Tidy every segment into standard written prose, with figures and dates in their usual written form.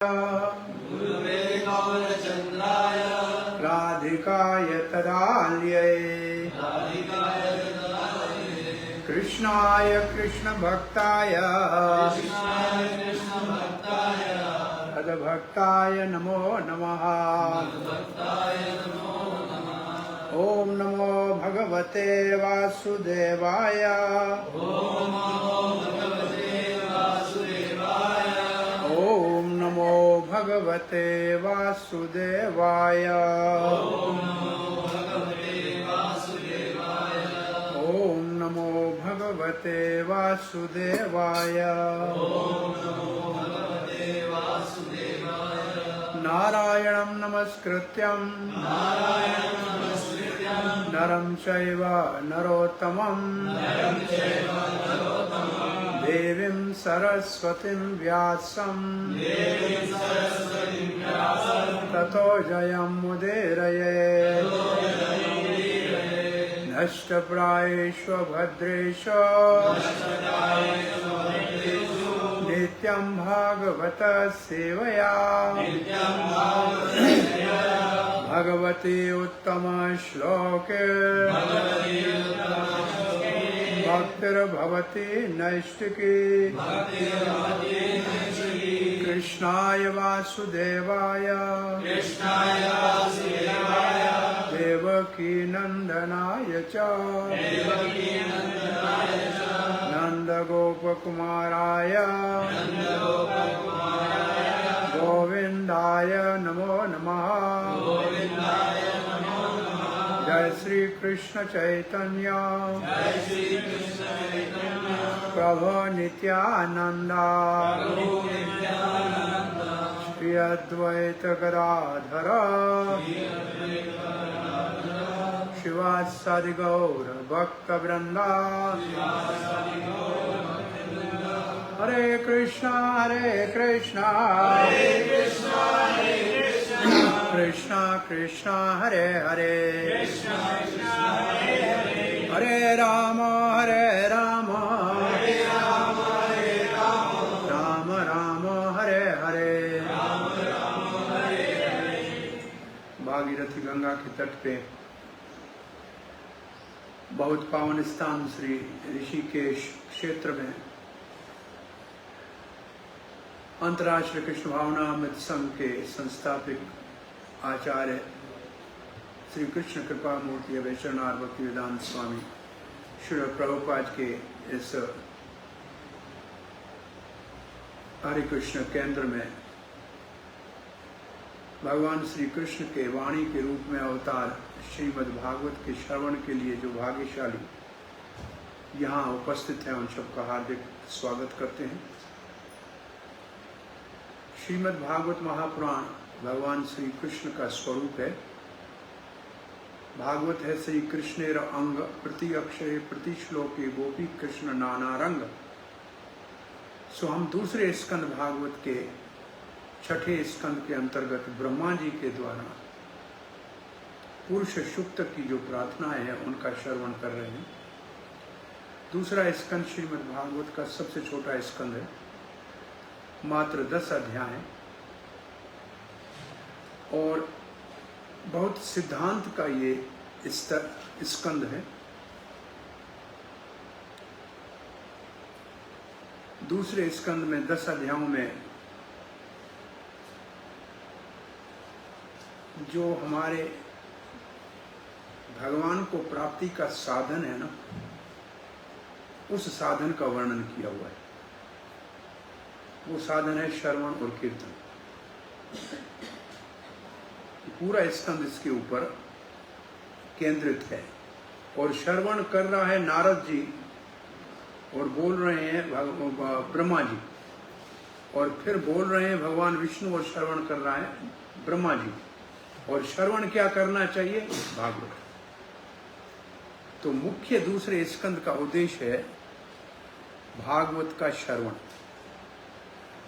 गुरुवे गौरचन्द्राय राधिकाय तदाल्यै कृष्णाय कृष्णभक्ताय तद्भक्ताय नमो नमः। ओम नमो भगवते वासुदेवाय। ओम नमो भगवते वासुदेवाय। ओम नमो भगवते वासुदेवाय। नारायणं नमस्कृत्यं नरं चैव नरोत्तमं देवीं सरस्वतीं व्यासं ततो जयमुदीरये। नष्टप्रायेषु भद्रेषु नित्यं भागवत सेवया भगवती उत्तम श्लोके भक्तिर्भवति नैष्टिकी। कृष्णाय वासुदेवाय देवकी नंदनाय च नंदगोपकुमाराय गोविंदाय नमो नमः। जय श्री कृष्ण चैतन्य प्रभु नित्यानंद श्री अद्वैत गदाधर शिवासादि गौर भक्त वृंदा। हरे कृष्णा कृष्णा कृष्णा हरे हरे हरे राम राम राम हरे हरे। भागीरथी गंगा के तट पे बहुत पावन स्थान श्री ऋषिकेश क्षेत्र में अंतर्राष्ट्रीय कृष्ण भावना अमृत संघ के संस्थापक आचार्य श्री कृष्ण कृपा मूर्ति वैष्णव भक्तिवेदांत स्वामी श्री प्रभुपाद के इस हरे कृष्ण केंद्र में भगवान श्री कृष्ण के वाणी के रूप में अवतार श्रीमद् भागवत के श्रवण के लिए जो भाग्यशाली यहाँ उपस्थित हैं उन सबका हार्दिक स्वागत करते हैं। श्रीमद् भागवत महापुराण भगवान श्री कृष्ण का स्वरूप है। भागवत है श्री कृष्णेर अंग प्रति अक्षरे प्रति श्लोके गोपी कृष्ण नाना रंग। सो हम दूसरे स्कंद भागवत के छठे स्कंद के अंतर्गत ब्रह्मा जी के द्वारा पुरुष सुक्त की जो प्रार्थनाएं हैं उनका श्रवण कर रहे हैं। दूसरा स्कंद श्रीमद् भागवत का सबसे छोटा स्कंद है, मात्र 10 अध्याय और बहुत सिद्धांत का ये स्कंद है। दूसरे स्कंद में 10 अध्यायों में जो हमारे भगवान को प्राप्ति का साधन है ना, उस साधन का वर्णन किया हुआ है। वो साधन है श्रवण और कीर्तन। पूरा स्कंद इसके ऊपर केंद्रित है और श्रवण कर रहा है नारद जी और बोल रहे हैं ब्रह्मा जी, और फिर बोल रहे हैं भगवान विष्णु और श्रवण कर रहा है ब्रह्मा जी। और श्रवण क्या करना चाहिए? भागवत। तो मुख्य दूसरे स्कंद का उद्देश्य है भागवत का श्रवण,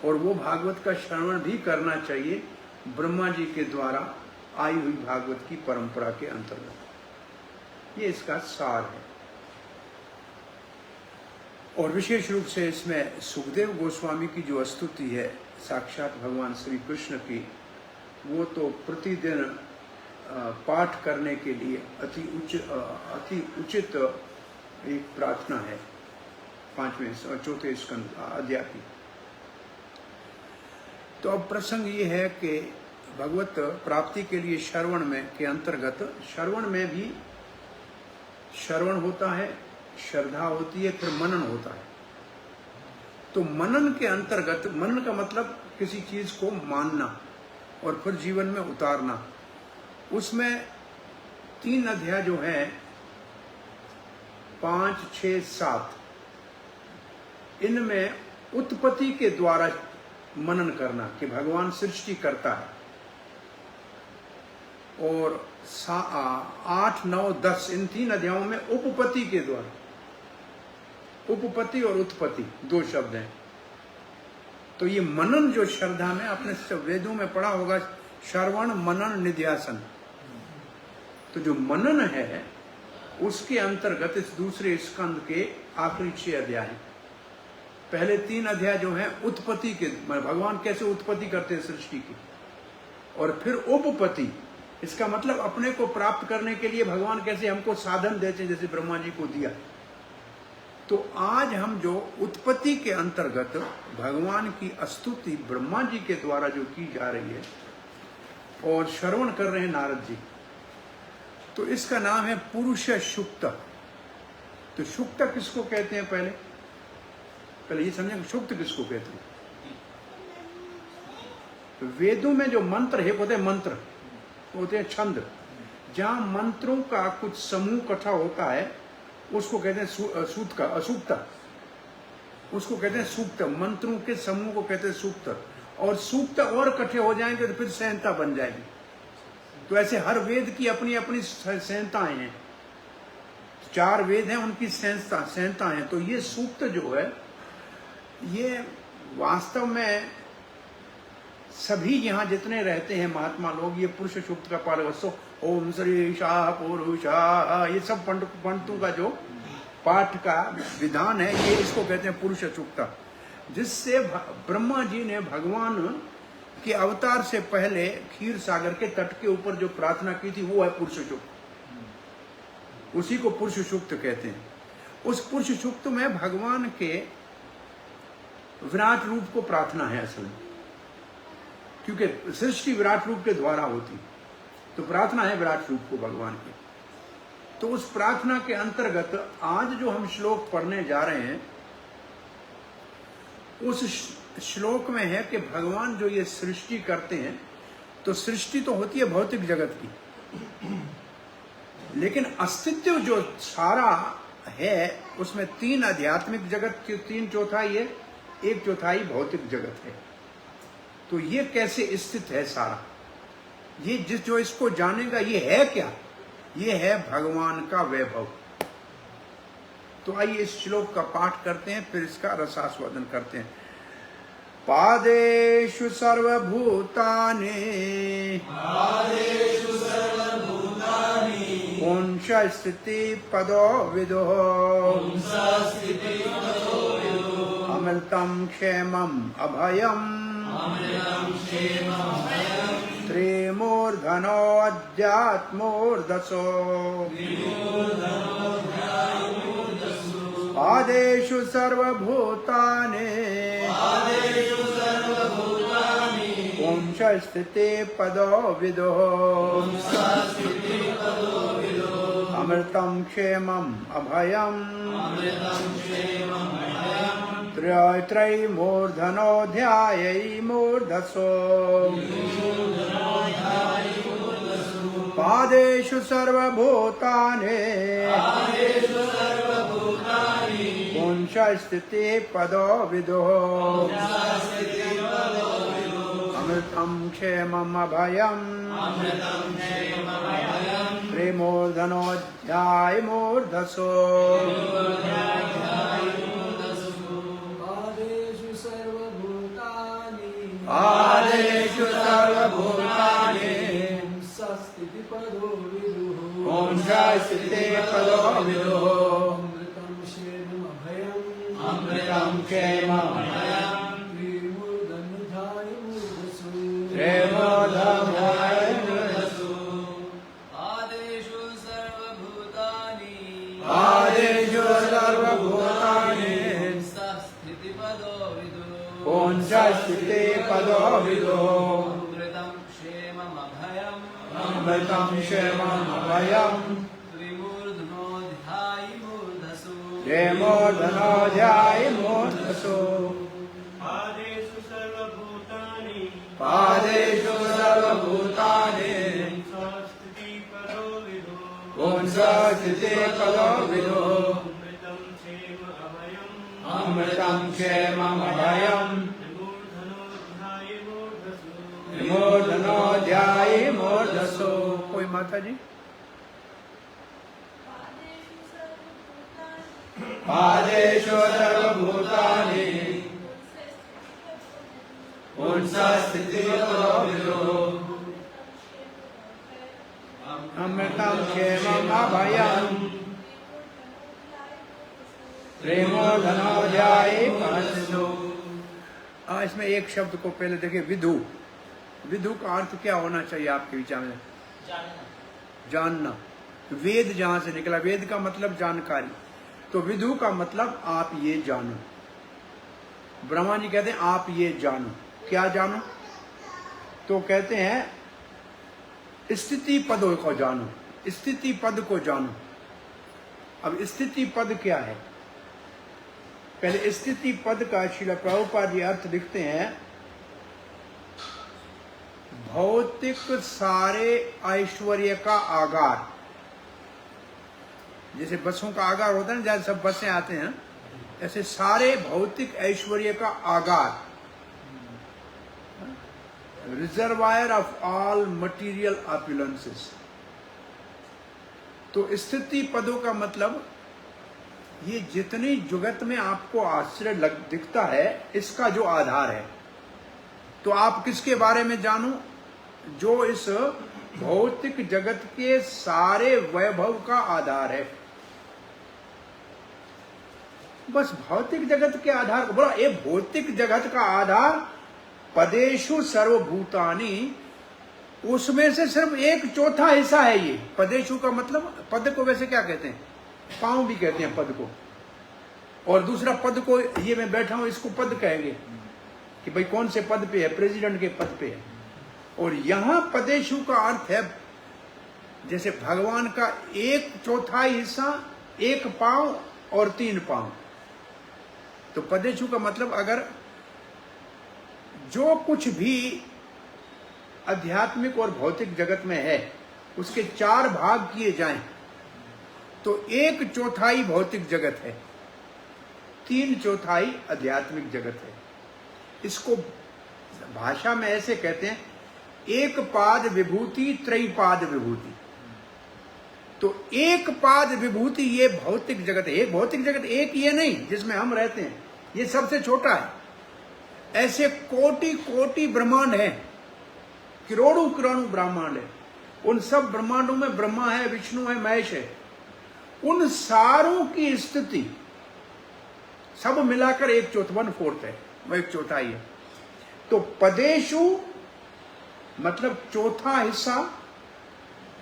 और वो भागवत का श्रवण भी करना चाहिए ब्रह्मा जी के द्वारा आई हुई भागवत की परंपरा के अंतर्गत। ये इसका सार है। और विशेष रूप से इसमें सुखदेव गोस्वामी की जो स्तुति है साक्षात भगवान श्री कृष्ण की, वो तो प्रतिदिन पाठ करने के लिए अति उचित एक प्रार्थना है 5वें 4थे स्कंद अध्याय की। तो अब प्रसंग ये है कि भगवत प्राप्ति के लिए श्रवण में के अंतर्गत, श्रवण में भी श्रवण होता है, श्रद्धा होती है, फिर मनन होता है। तो मनन के अंतर्गत, मनन का मतलब किसी चीज को मानना और फिर जीवन में उतारना। उसमें 3 अध्याय जो है 5, 6, 7, इनमें उत्पत्ति के द्वारा मनन करना कि भगवान सृष्टि करता है, और 8, 9, 10 इन 3 अध्यायों में उपपत्ति के द्वारा, उपपत्ति और उत्पत्ति 2 शब्द हैं। तो ये मनन जो श्रद्धा में आपने वेदों में पढ़ा होगा, श्रवण मनन निध्यासन, तो जो मनन है उसके अंतर्गत इस दूसरे स्कंद के आखिरी 6 अध्याय हैं। पहले 3 अध्याय जो है उत्पत्ति के, भगवान कैसे उत्पत्ति करते हैं सृष्टि की, और फिर उपपत्ति, इसका मतलब अपने को प्राप्त करने के लिए भगवान कैसे हमको साधन देते हैं, जैसे ब्रह्मा जी को दिया। तो आज हम जो उत्पत्ति के अंतर्गत भगवान की स्तुति ब्रह्मा जी के द्वारा जो की जा रही है और श्रवण कर रहे हैं नारद जी, तो इसका नाम है पुरुष सुक्त। तो सुक्त किसको कहते हैं? पहले ये समझें सुक्त किसको कहते हैं। तो वेदों में जो मंत्र है, होते हैं मंत्र, होते हैं छंद, जहां मंत्रों का कुछ समूह इकट्ठा होता है उसको कहते हैं सूक्त, असूक्त, उसको कहते हैं सूक्त। मंत्रों के समूह को कहते हैं सूक्त, और सूक्त और इकट्ठे हो जाएंगे तो फिर संहिता बन जाएगी। तो ऐसे हर वेद की अपनी अपनी संहिताएं हैं, 4 वेद हैं, उनकी संहिता हैं। तो ये सूक्त जो है, ये वास्तव में सभी यहाँ जितने रहते हैं महात्मा लोग, ये पुरुष सूक्त का पालन, ओम श्री शाह पुरुषा, ये सब पंडितों का जो पाठ का विधान है, ये इसको कहते हैं पुरुष सूक्त। जिससे ब्रह्मा जी ने भगवान के अवतार से पहले क्षीर सागर के तट के ऊपर जो प्रार्थना की थी, वो है पुरुष सूक्त। उसी को पुरुष सूक्त कहते हैं। उस पुरुष सूक्त में भगवान के विराट रूप को प्रार्थना है असल में, क्योंकि सृष्टि विराट रूप के द्वारा होती, तो प्रार्थना है विराट रूप को भगवान के। तो उस प्रार्थना के अंतर्गत आज जो हम श्लोक पढ़ने जा रहे हैं, उस श्लोक में है कि भगवान जो ये सृष्टि करते हैं, तो सृष्टि तो होती है भौतिक जगत की, लेकिन अस्तित्व जो सारा है उसमें 3 आध्यात्मिक जगत की 3/4 है, 1/4 भौतिक जगत है। तो ये कैसे स्थित है सारा, ये जो इसको जानेगा, ये है क्या? ये है भगवान का वैभव। तो आइए इस श्लोक का पाठ करते हैं, फिर इसका रसास्वादन करते हैं। पादेषु सर्वभूतानि पुंस स्थिति पदो विदो अमृतं क्षेमम् अभयम् त्रिमूर्धनो अध्यात्मोर्धसो पादेषु सर्वभूतानि पुंस स्थिति पदो विदो अमृतं क्षेमम् अभयम् त्रैमूर्धनोऽध्यायैर्मूर्धसो पादेषु सर्वभूतानि पुंस स्थिति पदो विदो अमृतं क्षेमम् अभयम् त्रिमूर्धनोऽध्यायैर्मूर्धसो आदेषु सर्वभूतानि पुंस स्थिति पदो विदुः अमृतं क्षेमम् ध्याय मूर्धसु आदेषु सर्वभूतानि आदेषु सर्वभूतानि स्थितिपदो विदुः पुंसस्थिते पदो विदुः अमृतं क्षेममभयम् अमृतं क्षेममभयम् त्रिमूर्ध्नो ध्यायि मूर्धसु जयमूर्धनो ध्याय मूर्धसु आदेषु सर्वभूतानि पादेषु सर्वभूतानि स्थितिपदो विदुः पुंसस्थिते पदो विदुः अमृतं क्षेम अभयम् अमृतं क्षेममभयम् मूर्धनो ध्याय मूर्धसु मूर्धनो ध्याय मूर्धसु। कोई माता जी? पादेषु सर्वभूतानि पुंसस्थितिपदो विदुः अमृतं क्षेमम् अभयम् त्रिमूर्धनो ध्याय मूर्धसु। इसमें एक शब्द को पहले देखिए, विदु। विदु का अर्थ क्या होना चाहिए आपके विचार में? जानना। वेद जहां से निकला, वेद का मतलब जानकारी, तो विदु का मतलब आप ये जानो। ब्रह्मा जी कहते हैं आप ये जानो। क्या जानो? तो कहते हैं स्थिति पदों को जानो, स्थिति पद को जानो। अब स्थिति पद क्या है? पहले स्थिति पद का श्रील प्रभुपाद जी अर्थ लिखते हैं, भौतिक सारे ऐश्वर्य का आगार। जैसे बसों का आगार होता है ना, जैसे सब बसें आते हैं, ऐसे सारे भौतिक ऐश्वर्य का आगार, reservoir of all material opulences. तो स्थिति पदों का मतलब ये जितनी जगत में आपको आश्चर्य दिखता है, इसका जो आधार है। तो आप किसके बारे में जानो? जो इस भौतिक जगत के सारे वैभव का आधार है। बस भौतिक जगत के आधार, बोला ये भौतिक जगत का आधार पदेषु सर्वभूतानि, उसमें से सिर्फ एक चौथा हिस्सा है ये। पदेषु का मतलब, पद को वैसे क्या कहते हैं? पांव भी कहते हैं पद को। और दूसरा पद को, ये मैं बैठा हूं इसको पद कहेंगे कि भाई कौन से पद पे है? प्रेसिडेंट के पद पे है। और यहां पदेषु का अर्थ है जैसे भगवान का एक चौथाई हिस्सा, एक पांव और 3 पांव। तो पदेषु का मतलब अगर जो कुछ भी आध्यात्मिक और भौतिक जगत में है उसके 4 भाग किए जाएं तो 1/4 भौतिक जगत है, 3/4 आध्यात्मिक जगत है। इसको भाषा में ऐसे कहते हैं, एक पाद विभूति त्रैपाद विभूति। तो एक पाद विभूति ये भौतिक जगत है। एक भौतिक जगत एक ये नहीं जिसमें हम रहते हैं, ये सबसे छोटा है। ऐसे कोटि कोटि ब्रह्मांड है, करोड़ों करोड़ों ब्रह्मांड है। उन सब ब्रह्मांडों में ब्रह्मा है, विष्णु है, महेश है। उन सारों की स्थिति सब मिलाकर 1/4 है, वो 1/4 है। तो पदेषु मतलब चौथा हिस्सा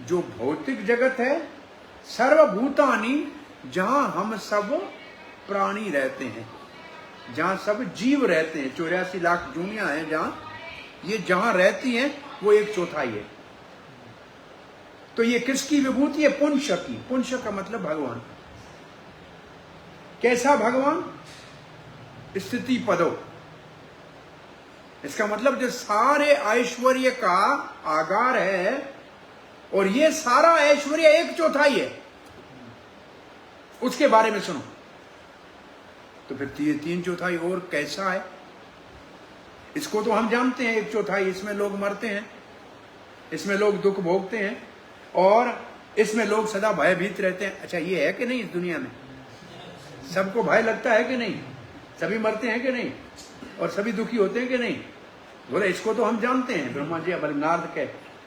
जो भौतिक जगत है, सर्वभूतानि जहां हम सब प्राणी रहते हैं, जहां सब जीव रहते हैं, 84 लाख जूनियां हैं जहां, ये जहां रहती हैं वो 1/4 है। तो ये किसकी विभूति है? पुंस की। पुंस का मतलब भगवान। कैसा भगवान? स्थिति पदो। इसका मतलब जो सारे ऐश्वर्य का आगार है, और ये सारा ऐश्वर्य 1/4 है, उसके बारे में सुनो। तो फिर 3/4 और कैसा है? इसको तो हम जानते हैं 1/4, इसमें लोग मरते हैं, इसमें लोग दुख भोगते हैं, और इसमें लोग सदा भयभीत रहते हैं। अच्छा, ये है कि नहीं? इस दुनिया में सबको भय लगता है कि नहीं? सभी मरते हैं कि नहीं? और सभी दुखी होते हैं कि नहीं? बोले इसको तो हम जानते हैं, ब्रह्मा जी नारद के।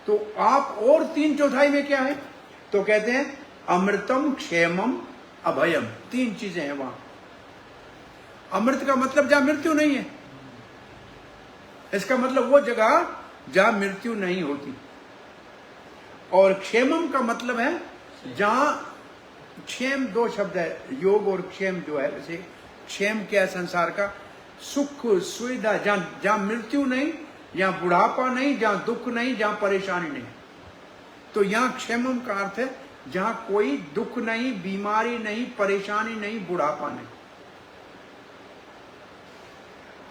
तो आप और 3/4 में क्या है? तो कहते हैं अमृतम क्षेमम अभयम। 3 चीजें हैं वहां। अमृत का मतलब जहां मृत्यु नहीं है, इसका मतलब वो जगह जहां मृत्यु नहीं होती। और क्षेमम का मतलब है जहां, क्षेम दो शब्द है, योग और क्षेम जो है, वैसे क्षेम क्या है संसार का, सुख सुविधा, जहां मृत्यु नहीं, जहां बुढ़ापा नहीं, जहां दुख नहीं, जहां परेशानी नहीं। तो यहां क्षेमम का अर्थ है जहां कोई दुख नहीं, बीमारी नहीं, परेशानी नहीं, बुढ़ापा नहीं।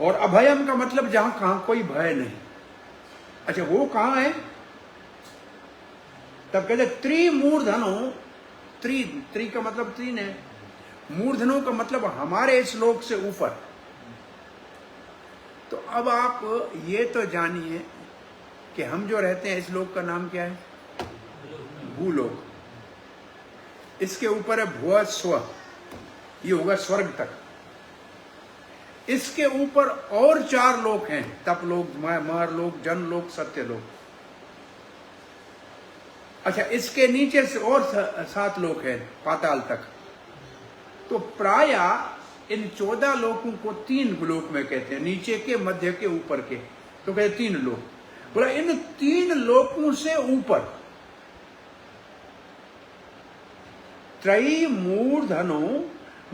और अभयम का मतलब जहां कहां कोई भय नहीं। अच्छा, वो कहां है? तब कहते त्रिमूर्धनो, त्रि का मतलब तीन है, मूर्धनों का मतलब हमारे इस लोक से ऊपर। तो अब आप ये तो जानिए कि हम जो रहते हैं इस लोक का नाम क्या है? भूलोक। इसके ऊपर है भुव स्व, ये होगा स्वर्ग तक। इसके ऊपर और 4 लोक हैं, तप लोक, मर लोक, जन लोक, सत्य लोक। अच्छा, इसके नीचे से और 7 लोक हैं पाताल तक। तो प्राय इन 14 लोकों को 3 लोक में कहते हैं, नीचे के, मध्य के, ऊपर के। तो कहते 3 लोक। बोला इन 3 लोकों से ऊपर त्रयी मूर्धनो,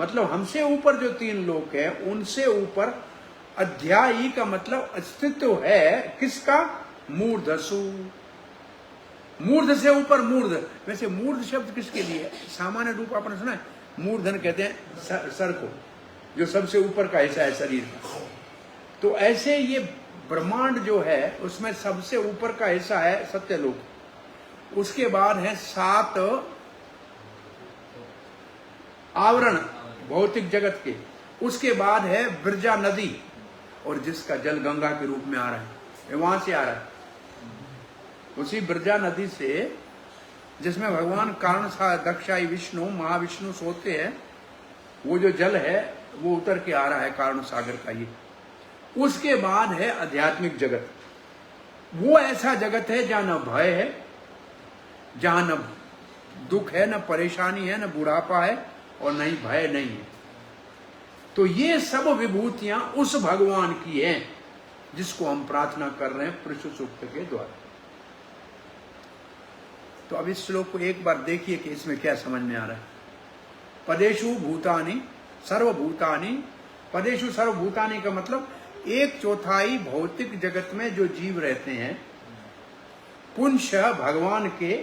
मतलब हमसे ऊपर जो 3 लोक है उनसे ऊपर अध्यायी का मतलब अस्तित्व है किसका? मूर्धसु। मूर्ध से ऊपर मूर्ध। वैसे मूर्ध शब्द किसके लिए है? सामान्य रूप आपने सुना है, मूर्धन कहते हैं सर को, जो सबसे ऊपर का हिस्सा है शरीर का। तो ऐसे ये ब्रह्मांड जो है उसमें सबसे ऊपर का हिस्सा है सत्यलोक। उसके बाद है 7 आवरण भौतिक जगत के। उसके बाद है बिरजा नदी, और जिसका जल गंगा के रूप में आ रहा है, वहां से आ रहा है। उसी बिरजा नदी से, जिसमें भगवान कारण दक्षाई विष्णु, महाविष्णु सोते हैं, वो जो जल है वो उतर के आ रहा है कारण सागर का ये। उसके बाद है आध्यात्मिक जगत। वो ऐसा जगत है जहां न भय है, जहां न दुख है, न परेशानी है, न बुढ़ापा है, और नहीं भय नहीं है। तो ये सब विभूतियां उस भगवान की हैं जिसको हम प्रार्थना कर रहे हैं पुरुष सूक्त के द्वारा। तो अब इस श्लोक को एक बार देखिए कि इसमें क्या समझ में आ रहा है। पदेषु भूतानि सर्वभूतानि, पदेषु सर्वभूतानि का मतलब 1/4 भौतिक जगत में जो जीव रहते हैं, पुंश भगवान के,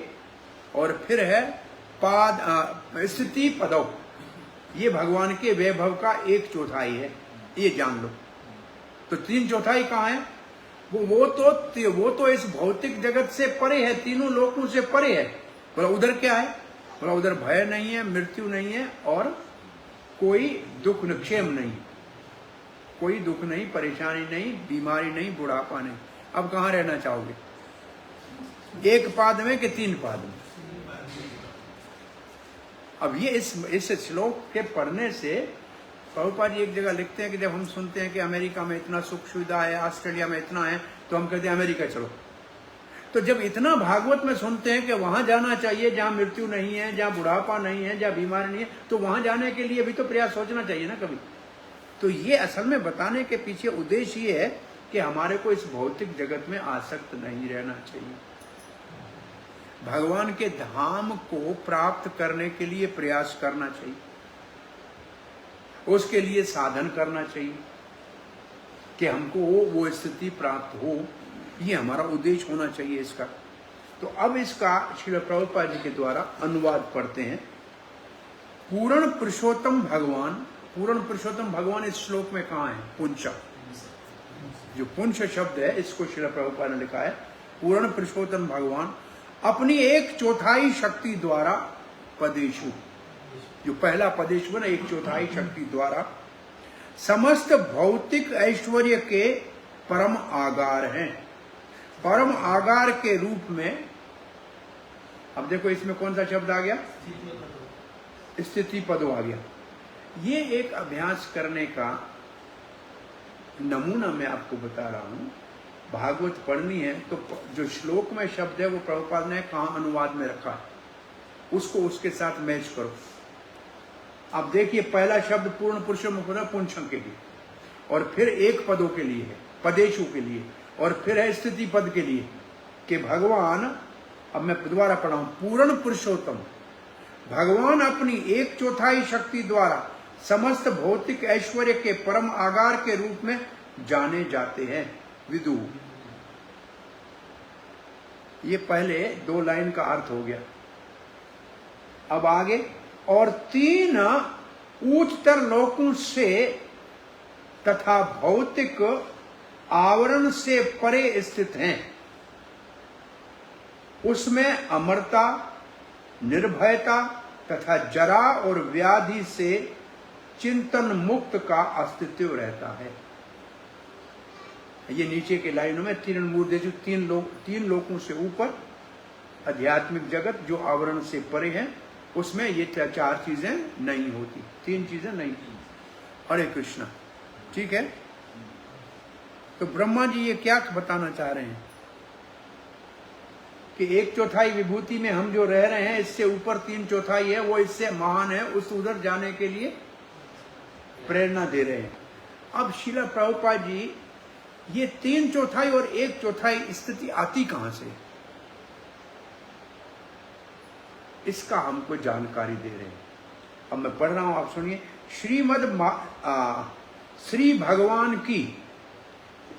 और फिर है पाद स्थिति पदौ, ये भगवान के वैभव का 1/4 है, ये जान लो। तो 3/4 कहाँ है? वो तो इस भौतिक जगत से परे है, तीनों लोकों से परे है। बोला उधर क्या है? बोला उधर भय नहीं है, मृत्यु नहीं है, और कोई दुख क्षेम नहीं, कोई दुख नहीं, परेशानी नहीं, बीमारी नहीं, बुढ़ापा नहीं। अब कहाँ रहना चाहोगे? 1 पाद में कि 3 पाद में? अब ये इस श्लोक के पढ़ने से प्रभुपाद जी एक जगह लिखते हैं कि जब हम सुनते हैं कि अमेरिका में इतना सुख सुविधा है, ऑस्ट्रेलिया में इतना है, तो हम कहते हैं अमेरिका चलो। तो जब इतना भागवत में सुनते हैं कि वहां जाना चाहिए जहां मृत्यु नहीं है, जहां बुढ़ापा नहीं है, जहां बीमारी नहीं है, तो वहां जाने के लिए भी तो प्रयास सोचना चाहिए ना कभी। तो ये असल में बताने के पीछे उद्देश्य ये है कि हमारे को इस भौतिक जगत में आसक्त नहीं रहना चाहिए। भगवान के धाम को प्राप्त करने के लिए प्रयास करना चाहिए, उसके लिए साधन करना चाहिए कि हमको वो स्थिति प्राप्त हो। ये हमारा उद्देश्य होना चाहिए इसका। तो अब इसका श्रील प्रभुपाद जी के द्वारा अनुवाद पढ़ते हैं। पूर्ण पुरुषोत्तम भगवान, पूर्ण पुरुषोत्तम भगवान इस श्लोक में कहाँ है? पुंछ, जो पुंछ शब्द है इसको श्रील प्रभुपाद ने लिखा है। पूर्ण पुरुषोत्तम भगवान अपनी 1/4 शक्ति द्वारा पदेशु, जो पहला पदेशु है ना, 1/4 शक्ति द्वारा समस्त भौतिक ऐश्वर्य के परम आगार हैं। परम आगार के रूप में, अब देखो इसमें कौन सा शब्द आ गया? स्थिति पदो आ गया। ये एक अभ्यास करने का नमूना मैं आपको बता रहा हूं। भागवत पढ़नी है तो जो श्लोक में शब्द है वो प्रभुपाद ने कहाँ अनुवाद में रखा है, उसको उसके साथ मैच करो। अब देखिए, पहला शब्द पूर्ण पुरुषों में पुंछम के लिए, और फिर 1 पदों के लिए है, पदेशु के लिए, और फिर है स्थिति पद के लिए कि भगवान, अब मैं दोबारा पढ़ा हूं, पूर्ण पुरुषोत्तम भगवान अपनी 1/4 शक्ति द्वारा समस्त भौतिक ऐश्वर्य के परम आगार के रूप में जाने जाते हैं। विदु, ये पहले 2 लाइन का अर्थ हो गया। अब आगे, और 3 उच्चतर लोकों से तथा भौतिक आवरण से परे स्थित हैं, उसमें अमरता, निर्भयता तथा जरा और व्याधि से चिंतन मुक्त का अस्तित्व रहता है। ये नीचे के लाइनों में 3 मूर्ति, 3 लोकों से ऊपर आध्यात्मिक जगत जो आवरण से परे है, उसमें ये 4 चीजें नहीं होती, 3 चीजें नहीं। हरे कृष्णा, ठीक है। तो ब्रह्मा जी ये क्या बताना चाह रहे हैं कि 1/4 विभूति में हम जो रह रहे हैं, इससे ऊपर 3/4 है, वो इससे महान है, उस उधर जाने के लिए प्रेरणा दे रहे हैं। अब श्रील प्रभुपाद जी ये 3/4 और 1/4 स्थिति आती कहां से, इसका हमको जानकारी दे रहे हैं। अब मैं पढ़ रहा हूं, आप सुनिए। श्री भगवान की,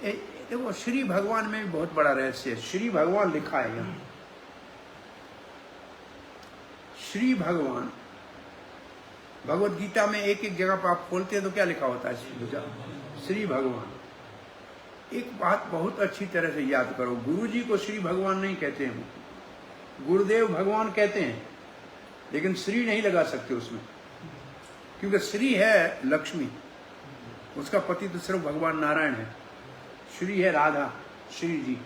देखो श्री भगवान में भी बहुत बड़ा रहस्य है। श्री भगवान लिखा है यहां, श्री भगवान। भगवत गीता में एक जगह पर आप खोलते हैं तो क्या लिखा होता है? श्री भगवान। एक बात बहुत अच्छी तरह से याद करो, गुरु जी को श्री भगवान नहीं कहते हैं, गुरुदेव भगवान कहते हैं, लेकिन श्री नहीं लगा सकते उसमें, क्योंकि श्री है लक्ष्मी, उसका पति तो सिर्फ भगवान नारायण है। श्री है राधा, श्री जी,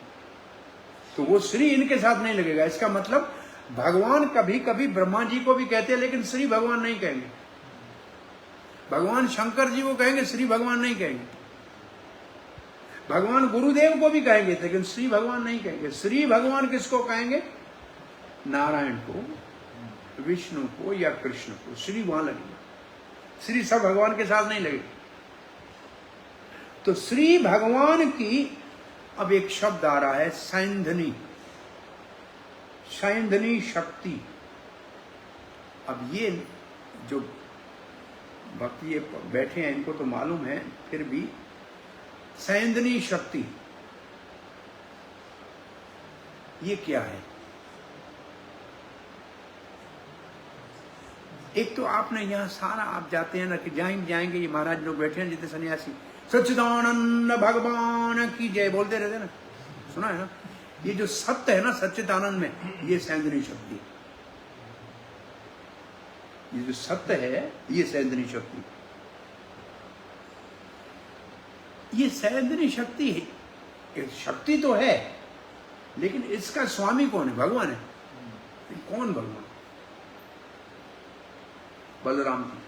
तो वो श्री इनके साथ नहीं लगेगा। इसका मतलब भगवान कभी कभी ब्रह्मा जी को भी कहते हैं, लेकिन श्री भगवान नहीं कहेंगे। भगवान शंकर जी को कहेंगे, श्री भगवान नहीं कहेंगे। भगवान गुरुदेव को भी कहेंगे, लेकिन श्री भगवान नहीं कहेंगे। श्री भगवान किसको कहेंगे? नारायण को, विष्णु को या कृष्ण को। श्री वहां लगेगा, श्री सब भगवान के साथ नहीं लगेगा। तो श्री भगवान की अब एक शब्द आ रहा है, सैंधनी, सैंधनी शक्ति। अब ये जो भक्ति ये बैठे हैं इनको तो मालूम है, फिर भी सैंधनी शक्ति ये क्या है? एक तो आपने यहां सारा, आप जाते हैं ना कि जाएंगे, ये महाराज लोग बैठे हैं जितने सन्यासी, सच्चिदानंद भगवान की जय बोलते रहते ना, सुना है ना? ये जो सत्य है ना सच्चिदानंद में, ये सैंधनी शक्ति, ये जो सत्य है ये सैंधनी शक्ति। ये सैंधनी शक्ति है, शक्ति तो है, लेकिन इसका स्वामी कौन है? भगवान है। कौन भगवान? बलराम जी।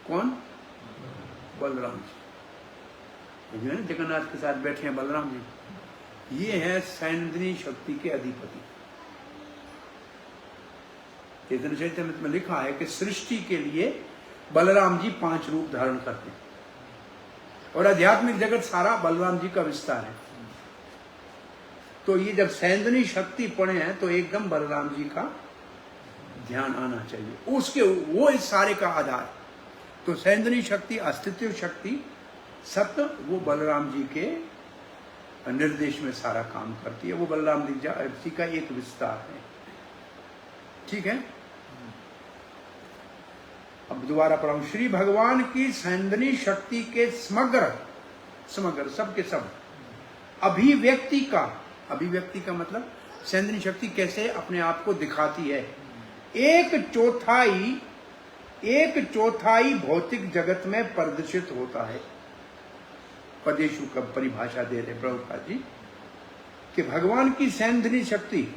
कौन? बलराम जी, जो है जगन्नाथ के साथ बैठे हैं बलराम जी, ये है सैंधनी शक्ति के अधिपति। चैतन्य चरितामृत में लिखा है कि सृष्टि के लिए बलराम जी 5 रूप धारण करते हैं, और आध्यात्मिक जगत सारा बलराम जी का विस्तार है। तो ये जब सैंधनी शक्ति पढ़े हैं तो एकदम बलराम जी का ध्यान आना चाहिए, उसके वो इस सारे का आधार। तो सैंधनी शक्ति, अस्तित्व शक्ति, सत्य, वो बलराम जी के निर्देश में सारा काम करती है। वो बलराम जी का एक विस्तार है, ठीक है। अब दोबारा पढ़ाऊं। श्री भगवान की सैंधनी शक्ति के समग्र सबके सब अभिव्यक्ति का मतलब सैंधनी शक्ति कैसे अपने आप को दिखाती है। 1/4 भौतिक जगत में प्रदर्शित होता है। पदेशु का परिभाषा दे रहे प्रभुपाद जी कि भगवान की सैंधनी शक्ति,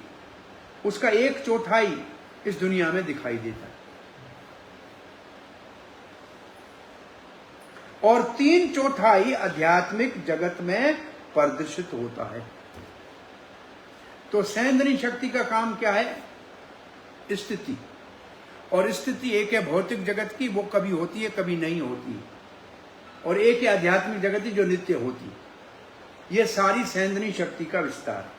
उसका 1/4 इस दुनिया में दिखाई देता है, और 3/4 आध्यात्मिक जगत में प्रदर्शित होता है। तो सैंधनी शक्ति का काम क्या है? स्थिति। और स्थिति एक है भौतिक जगत की, वो कभी होती है कभी नहीं होती, और एक है आध्यात्मिक जगत की जो नित्य होती। ये सारी सैंदनी शक्ति का विस्तार।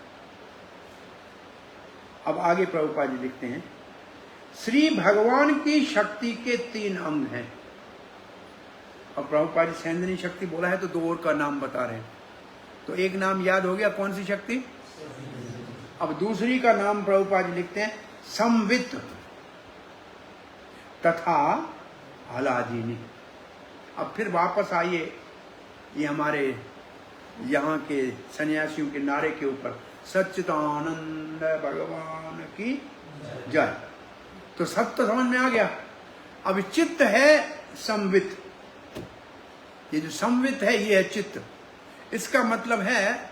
अब आगे प्रभुपाद जी लिखते हैं, श्री भगवान की शक्ति के 3 अंग हैं। अब प्रभुपाद जी सैंदनी शक्ति बोला है तो 2 और का नाम बता रहे हैं। तो एक नाम याद हो गया, कौन सी शक्ति? अब दूसरी का नाम प्रभुपाद जी लिखते हैं संवित तथा हलादिनी। अब फिर वापस आइए ये हमारे यहाँ के सन्यासियों के नारे के ऊपर, सच्चिदानंद भगवान की जय। तो सब तो समझ में आ गया। अब चित्त है संवित, ये जो संवित है ये है चित्त। इसका मतलब है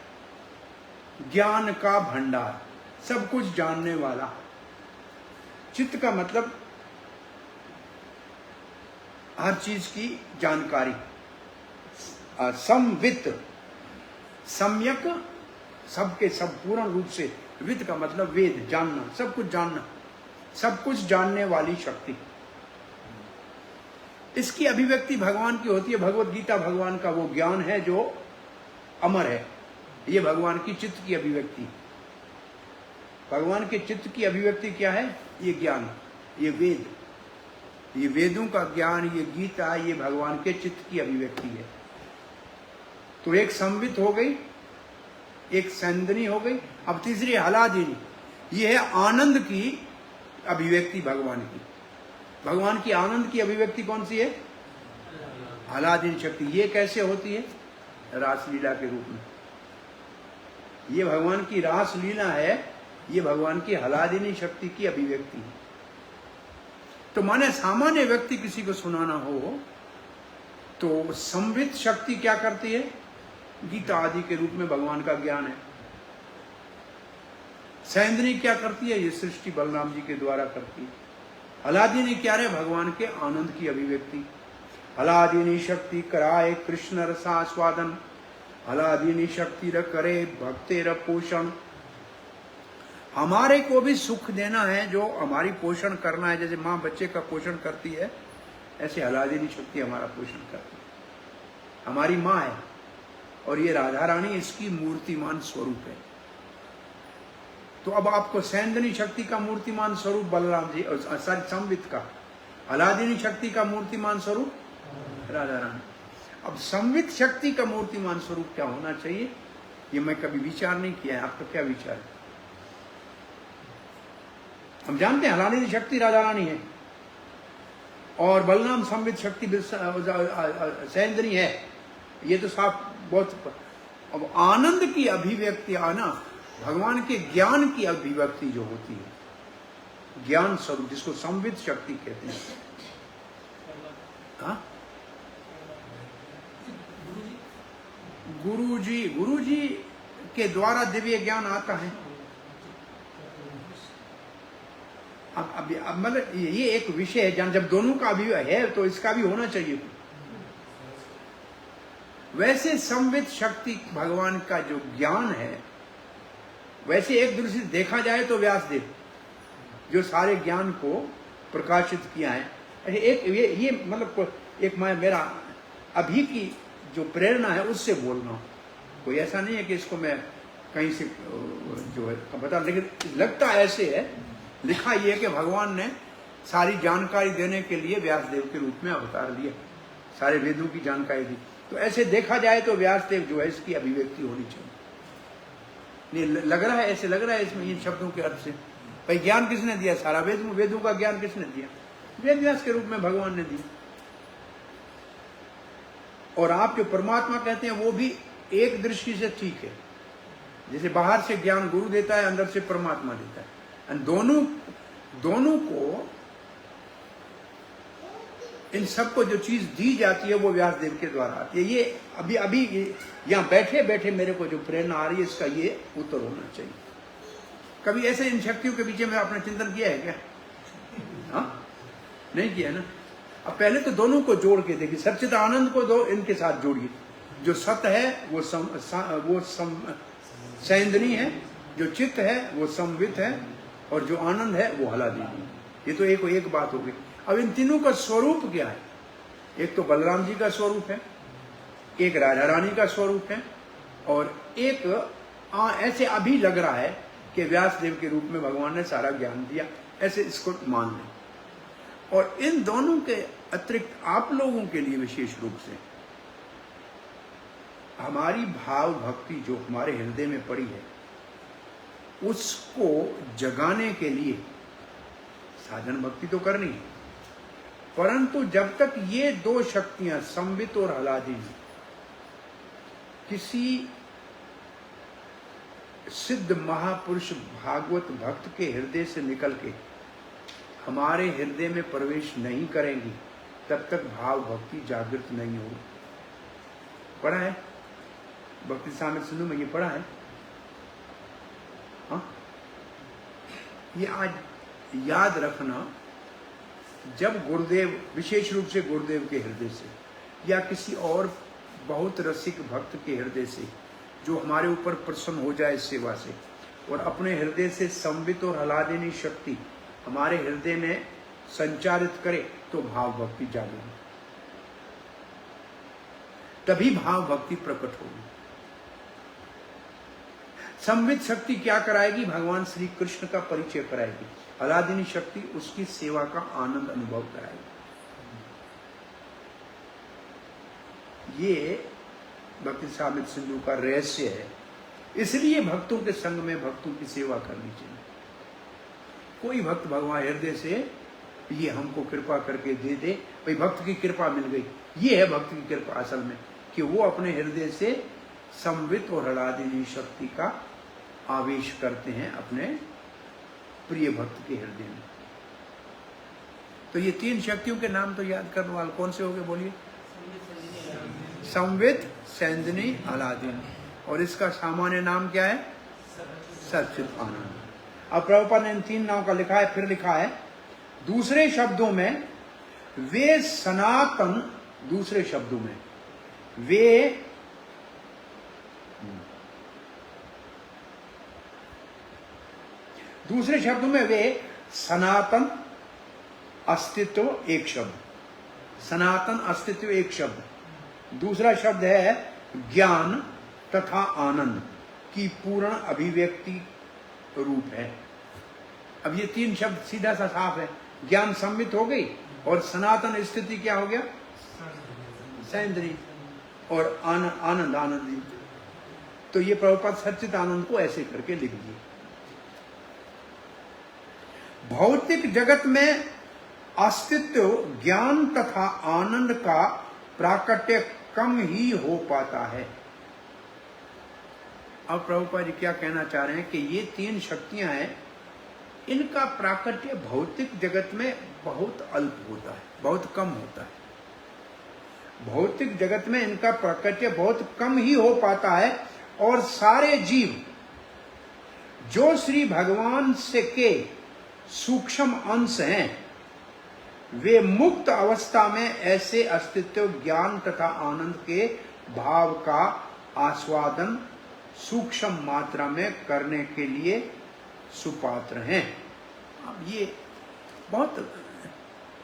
ज्ञान का भंडार, सब कुछ जानने वाला। चित्त का मतलब हर चीज की जानकारी। संवित, सम्यक, सबके सब पूर्ण रूप से। वित्त का मतलब वेद, जानना, सब कुछ जानना, सब कुछ जानने वाली शक्ति। इसकी अभिव्यक्ति भगवान की होती है। भगवत गीता भगवान का वो ज्ञान है जो अमर है। ये भगवान की चित्त की अभिव्यक्ति। भगवान के चित्त की अभिव्यक्ति क्या है? ये ज्ञान, ये वेद, ये वेदों का ज्ञान, ये गीता, ये भगवान के चित्त की अभिव्यक्ति है। तो एक संवित हो गई, एक सैंदनी हो गई। अब तीसरी हलादिनी, ये है आनंद की अभिव्यक्ति भगवान की। भगवान की आनंद की अभिव्यक्ति कौन सी है? हलादिनी शक्ति। ये कैसे होती है? रासलीला के रूप में। ये भगवान की रासलीला है, ये भगवान की हलादिनी शक्ति की अभिव्यक्ति है। तो माने सामान्य व्यक्ति किसी को सुनाना हो तो संवित शक्ति क्या करती है? गीता आदि के रूप में भगवान का ज्ञान है। सैंदनी क्या करती है? ये सृष्टि बलराम जी के द्वारा करती है। हलादिनी क्या है? भगवान के आनंद की अभिव्यक्ति। हलादिनी शक्ति कराए कृष्ण रसास्वादन, हलादिनी शक्ति र करे भक्ते र पोषण। हमारे को भी सुख देना है, जो हमारी पोषण करना है। जैसे माँ बच्चे का पोषण करती है, ऐसे हलादिनी शक्ति हमारा पोषण करती है। हमारी माँ है और ये राधा रानी इसकी मूर्तिमान स्वरूप है। तो अब आपको सैंदनी शक्ति का मूर्तिमान स्वरूप बलराम जी, सॉरी संवित का, हलादिनी शक्ति का मूर्तिमान स्वरूप राधा रानी। अब संवित शक्ति का मूर्तिमान स्वरूप क्या होना चाहिए, ये मैं कभी विचार नहीं किया है। आपका क्या विचार है? हम जानते हैं हलादिनी शक्ति राधा रानी है और बलराम संवित शक्ति सैंदनी है, ये तो साफ बहुत। अब आनंद की अभिव्यक्ति आना, भगवान के ज्ञान की अभिव्यक्ति जो होती है, ज्ञान स्वरूप, जिसको संवित शक्ति कहते हैं। हाँ, गुरु जी के द्वारा दिव्य ज्ञान आता है। अब मतलब ये एक विषय है, जब दोनों का भी है तो इसका भी होना चाहिए। वैसे संवित शक्ति भगवान का जो ज्ञान है, वैसे एक दृष्टि से देखा जाए तो व्यासदेव जो सारे ज्ञान को प्रकाशित किया है। एक ये मतलब एक मेरा अभी की जो प्रेरणा है उससे बोल रहा हूँ। कोई ऐसा नहीं है कि इसको मैं कहीं से जो है बता, लेकिन लगता ऐसे है। लिखा ये है कि भगवान ने सारी जानकारी देने के लिए व्यासदेव के रूप में अवतार लिया, सारे वेदों की जानकारी दी। तो ऐसे देखा जाए तो व्यासदेव जो है इसकी अभिव्यक्ति होनी चाहिए। नहीं लग रहा है, ऐसे लग रहा है इसमें इन शब्दों के अर्थ से। भाई ज्ञान किसने दिया? सारा वेदों का ज्ञान किसने दिया? वेद व्यास के रूप में भगवान ने दिया। और आप जो परमात्मा कहते हैं वो भी एक दृष्टि से ठीक है। जैसे बाहर से ज्ञान गुरु देता है, अंदर से परमात्मा देता है। दोनों को इन सबको जो चीज दी जाती है वो व्यासदेव के द्वारा आती है। ये अभी यहाँ बैठे बैठे मेरे को जो प्रेरणा आ रही है, इसका ये उत्तर होना चाहिए। कभी ऐसे इन शक्तियों के पीछे में आपने चिंतन किया है क्या? हाँ, नहीं किया ना। अब पहले तो दोनों को जोड़ के देखिए। सच्चिदानंद को दो, इनके साथ जोड़िए। जो सत है वो सैंदनी है, जो चित्त है वो संवित है, और जो आनंद है वो हलादिनी है। ये तो एक बात हो गई। अब इन तीनों का स्वरूप क्या है? एक तो बलराम जी का स्वरूप है, एक राधा रानी का स्वरूप है, और एक ऐसे अभी लग रहा है कि व्यास देव के रूप में भगवान ने सारा ज्ञान दिया, ऐसे इसको मान लें। और इन दोनों के अतिरिक्त आप लोगों के लिए विशेष रूप से हमारी भाव भक्ति जो हमारे हृदय में पड़ी है उसको जगाने के लिए साधन भक्ति तो करनी है, परंतु जब तक ये दो शक्तियां संवित और हलादी किसी सिद्ध महापुरुष भागवत भक्त के हृदय से निकल के हमारे हृदय में प्रवेश नहीं करेंगी, तब तक भाव भक्ति जागृत नहीं होगी। पढ़ा है भक्ति सामिल सिंधु में, ये पढ़ा है। हाँ, ये आज याद रखना, जब गुरुदेव, विशेष रूप से गुरुदेव के हृदय से या किसी और बहुत रसिक भक्त के हृदय से जो हमारे ऊपर प्रसन्न हो जाए सेवा से और अपने हृदय से संवित और हलादिनी शक्ति हमारे हृदय में संचारित करे, तो भाव भक्ति जागेगी, तभी भाव भक्ति प्रकट होगी। संवित शक्ति क्या कराएगी? भगवान श्री कृष्ण का परिचय कराएगी। हलादिनी शक्ति उसकी सेवा का आनंद अनुभव कराएगी। ये भक्ति सामिल सिंधु का रहस्य है। इसलिए भक्तों के संग में भक्तों की सेवा करनी चाहिए। कोई भक्त भगवान हृदय से ये हमको कृपा करके दे दे, भाई भक्त की कृपा मिल गई, ये है भक्त की कृपा असल में, कि वो अपने हृदय से संवित और हलादिनी शक्ति का आवेश करते हैं अपने प्रिय भक्त के हृदय में। तो ये तीन शक्तियों के नाम तो याद करने वाले कौन से हो गए? बोलिए। संवित, सैंदनी, हलादिनी। और इसका सामान्य नाम क्या है? सच्चित आनंद। अब प्रभुपाद ने इन तीन नाम का लिखा है, फिर लिखा है दूसरे शब्दों में वे सनातन, दूसरे शब्दों में वे दूसरे शब्दों में वे सनातन अस्तित्व, एक शब्द सनातन अस्तित्व, एक शब्द। दूसरा शब्द है ज्ञान तथा आनंद की पूर्ण अभिव्यक्ति रूप है। अब ये तीन शब्द सीधा सा साफ है। ज्ञान संवित हो गई और सनातन स्थिति क्या हो गया? सैंद्री, और आनंद आनंदी। तो ये प्रभुपाद सच्चित आनंद को ऐसे करके लिख दिए। भौतिक जगत में अस्तित्व, ज्ञान तथा आनंद का प्राकट्य कम ही हो पाता है। अब प्रभुपाद जी क्या कहना चाह रहे हैं कि ये तीन शक्तियां हैं, इनका प्राकट्य भौतिक जगत में बहुत अल्प होता है, बहुत कम होता है। भौतिक जगत में इनका प्राकट्य बहुत कम ही हो पाता है और सारे जीव जो श्री भगवान से के सूक्ष्म अंश हैं, वे मुक्त अवस्था में ऐसे अस्तित्व, ज्ञान तथा आनंद के भाव का आस्वादन सूक्ष्म मात्रा में करने के लिए सुपात्र हैं। अब ये बहुत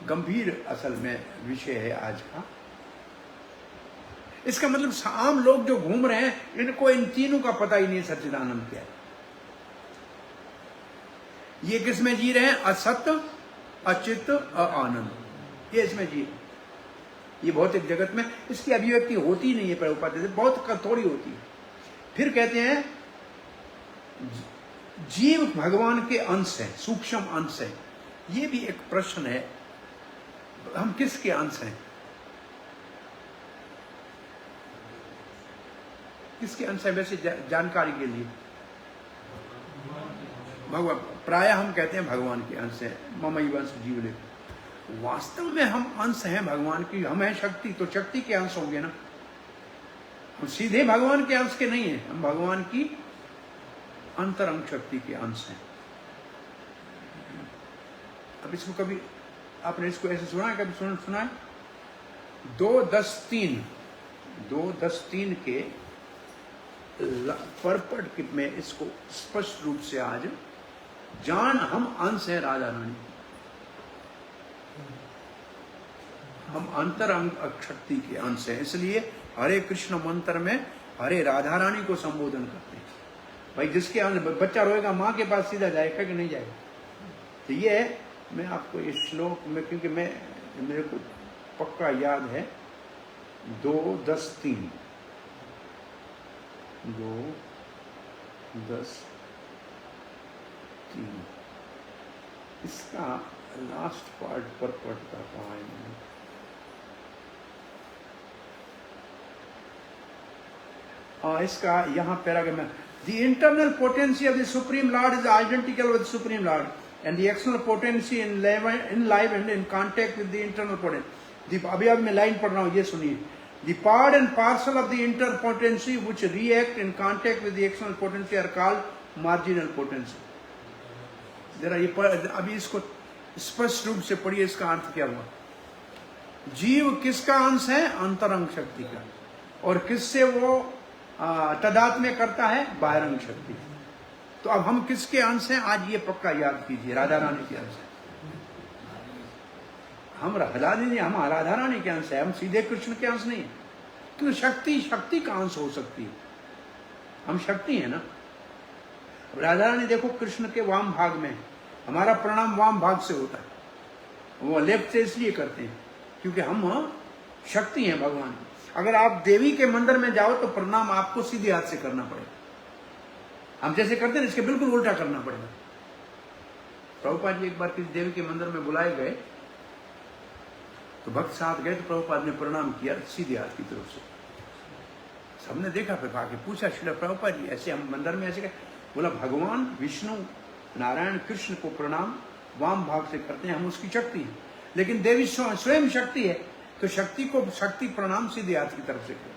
गंभीर असल में विषय है आज का। इसका मतलब आम लोग जो घूम रहे हैं, इनको इन तीनों का पता ही नहीं सच्चिदानंद क्या है। ये किस में जी रहे हैं? असत्य, अचित, आनंद, ये इसमें जी। ये भौतिक जगत में इसकी अभिव्यक्ति होती नहीं है, प्रभुपाद से बहुत थोड़ी होती है। फिर कहते हैं जीव भगवान के अंश है, सूक्ष्म अंश है। ये भी एक प्रश्न है, हम किसके अंश हैं? किसके अंश है? वैसे जानकारी के लिए भगवान, प्राय हम कहते हैं भगवान के अंश है। ममई वंश जीवले, वास्तव में हम अंश हैं भगवान की। हम हैं शक्ति, तो शक्ति के अंश होंगे ना। हम सीधे भगवान के अंश के नहीं हैं, हम भगवान की अंतरंग शक्ति के अंश हैं। अब इसको कभी आपने इसको ऐसे सुना है? कभी सुना है? 2:10:3 के परपट में इसको स्पष्ट रूप से आज जान हम अंश हैं राजा रानी, हम अंतरंग शक्ति के अंश हैं। इसलिए हरे कृष्ण मंत्र में हरे राधा रानी को संबोधन करते हैं। भाई जिसके बच्चा रोएगा माँ के पास सीधा जाएगा कि नहीं जाएगा? तो ये है, मैं आपको इस श्लोक में, क्योंकि मेरे को पक्का याद है 2:10:3 2:10:3 इसका लास्ट पार्ट पर पढ़ता कहाँ है मैंने? इसका यहाँ पैराग्राफ में, the internal potency of the Supreme Lord is identical with the Supreme Lord, and the external potency in life and in contact with the internal potency. अभी मैं लाइन पढ़ रहा हूँ, ये सुनिए. The part and parcel of the internal potency which react in contact with the external potency are called marginal potency. जरा ये अभी इसको स्पष्ट रूप से पढ़िए, इसका अर्थ क्या हुआ. जीव किसका अंश है? अंतरंग शक्ति का. और किससे वो तदात्म्य करता है? बाह्यंग शक्ति. तो अब हम किसके अंश हैं? आज ये पक्का याद कीजिए, राधा रानी के अंश है. हम राधा रानी के अंश है, हम सीधे कृष्ण के अंश नहीं है. तो शक्ति का अंश हो सकती है. हम शक्ति है ना. राधा रानी देखो कृष्ण के वाम भाग में है. हमारा प्रणाम वाम भाग से होता है, वो लेफ्ट से इसलिए करते हैं क्योंकि हम शक्ति हैं भगवान. अगर आप देवी के मंदिर में जाओ तो प्रणाम आपको सीधे हाथ से करना पड़ेगा. हम जैसे करते हैं इसके बिल्कुल उल्टा करना पड़ेगा. प्रभुपाद जी एक बार किसी देवी के मंदिर में बुलाए गए तो भक्त साथ गए, तो प्रभुपाद ने प्रणाम किया सीधे हाथ की तरफ से. सबने देखा, फिर आके पूछा श्रील प्रभुपाद जी ऐसे हम मंदिर में ऐसे गए? बोला भगवान विष्णु नारायण कृष्ण को प्रणाम वाम भाग से करते हैं, हम उसकी शक्ति हैं. लेकिन देवी स्वयं शक्ति है, तो शक्ति प्रणाम सीधे हाथ की तरफ से करें.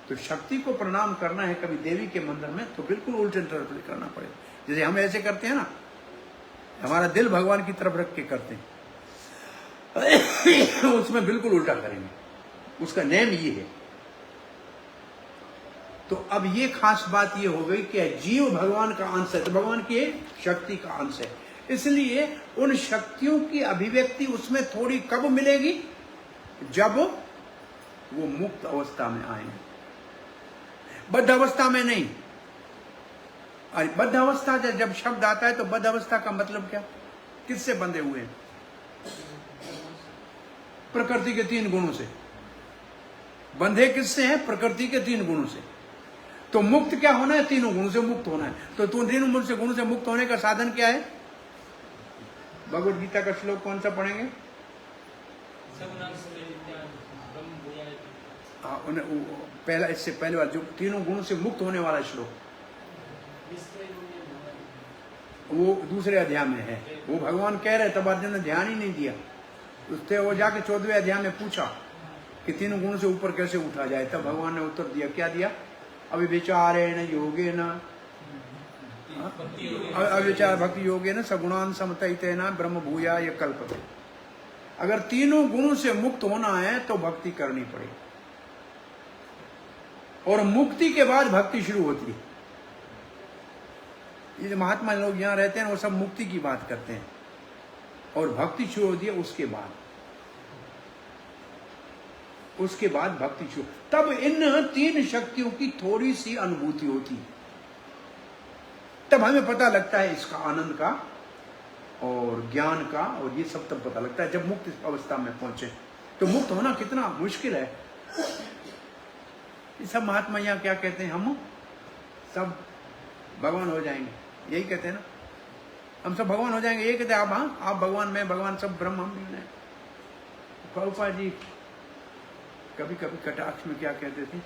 तो शक्ति को प्रणाम करना है कभी देवी के मंदिर में तो बिल्कुल उल्टे तरफ से करना पड़ेगा. जैसे हम ऐसे करते हैं ना, हमारा दिल भगवान की तरफ रख के करते हैं, उसमें बिल्कुल उल्टा करेंगे. उसका नेम ये है. तो अब ये खास बात ये हो गई कि जीव भगवान का अंश है, तो भगवान की शक्ति का अंश है. इसलिए उन शक्तियों की अभिव्यक्ति उसमें थोड़ी कब मिलेगी? जब वो मुक्त अवस्था में आएंगे, बद्ध अवस्था में नहीं. बद्ध अवस्था जब शब्द आता है तो बद्ध अवस्था का मतलब क्या? किससे बंधे हुए हैं? प्रकृति के 3 गुणों से. बंधे किससे हैं? प्रकृति के 3 गुणों से. तो मुक्त क्या होना है? 3 गुणों से मुक्त होना है. तो 3 गुणों से मुक्त होने का साधन क्या है? भगवद गीता का श्लोक कौन सा पढ़ेंगे? पहला, इससे पहले बार जो 3 गुणों से मुक्त होने वाला श्लोक, वो दूसरे अध्याय में है. वो भगवान कह रहे, तब अर्जुन ने ध्यान ही नहीं दिया. उससे वो जाके 14वें अध्याय में पूछा कि 3 गुणों से ऊपर कैसे उठा जाए. तब भगवान ने उत्तर दिया. क्या दिया? अविचारेण योगेन, अविचार भक्ति योगेन सगुणान समतैतेन ब्रह्म भूयाय कल्पते. अगर 3 गुणों से मुक्त होना है तो भक्ति करनी पड़ेगी. और मुक्ति के बाद भक्ति शुरू होती है. ये जो महात्मा लोग यहाँ रहते हैं वो सब मुक्ति की बात करते हैं, और भक्ति शुरू होती है उसके बाद भक्ति शुरू. तब इन 3 शक्तियों की थोड़ी सी अनुभूति होती है. तब हमें पता लगता है इसका आनंद का और ज्ञान का, और ये सब तब पता लगता है जब मुक्त अवस्था में पहुंचे. तो मुक्त होना कितना मुश्किल है. ये सब महात्मा यहाँ क्या कहते हैं? हम सब भगवान हो जाएंगे, यही कहते हैं ना. हम सब भगवान हो जाएंगे, ये कहते हैं. आप भगवान, मैं भगवान, सब ब्रह्म हम भी हैं. प्रभुपाद जी कभी कभी कटाक्ष में क्या कहते थे?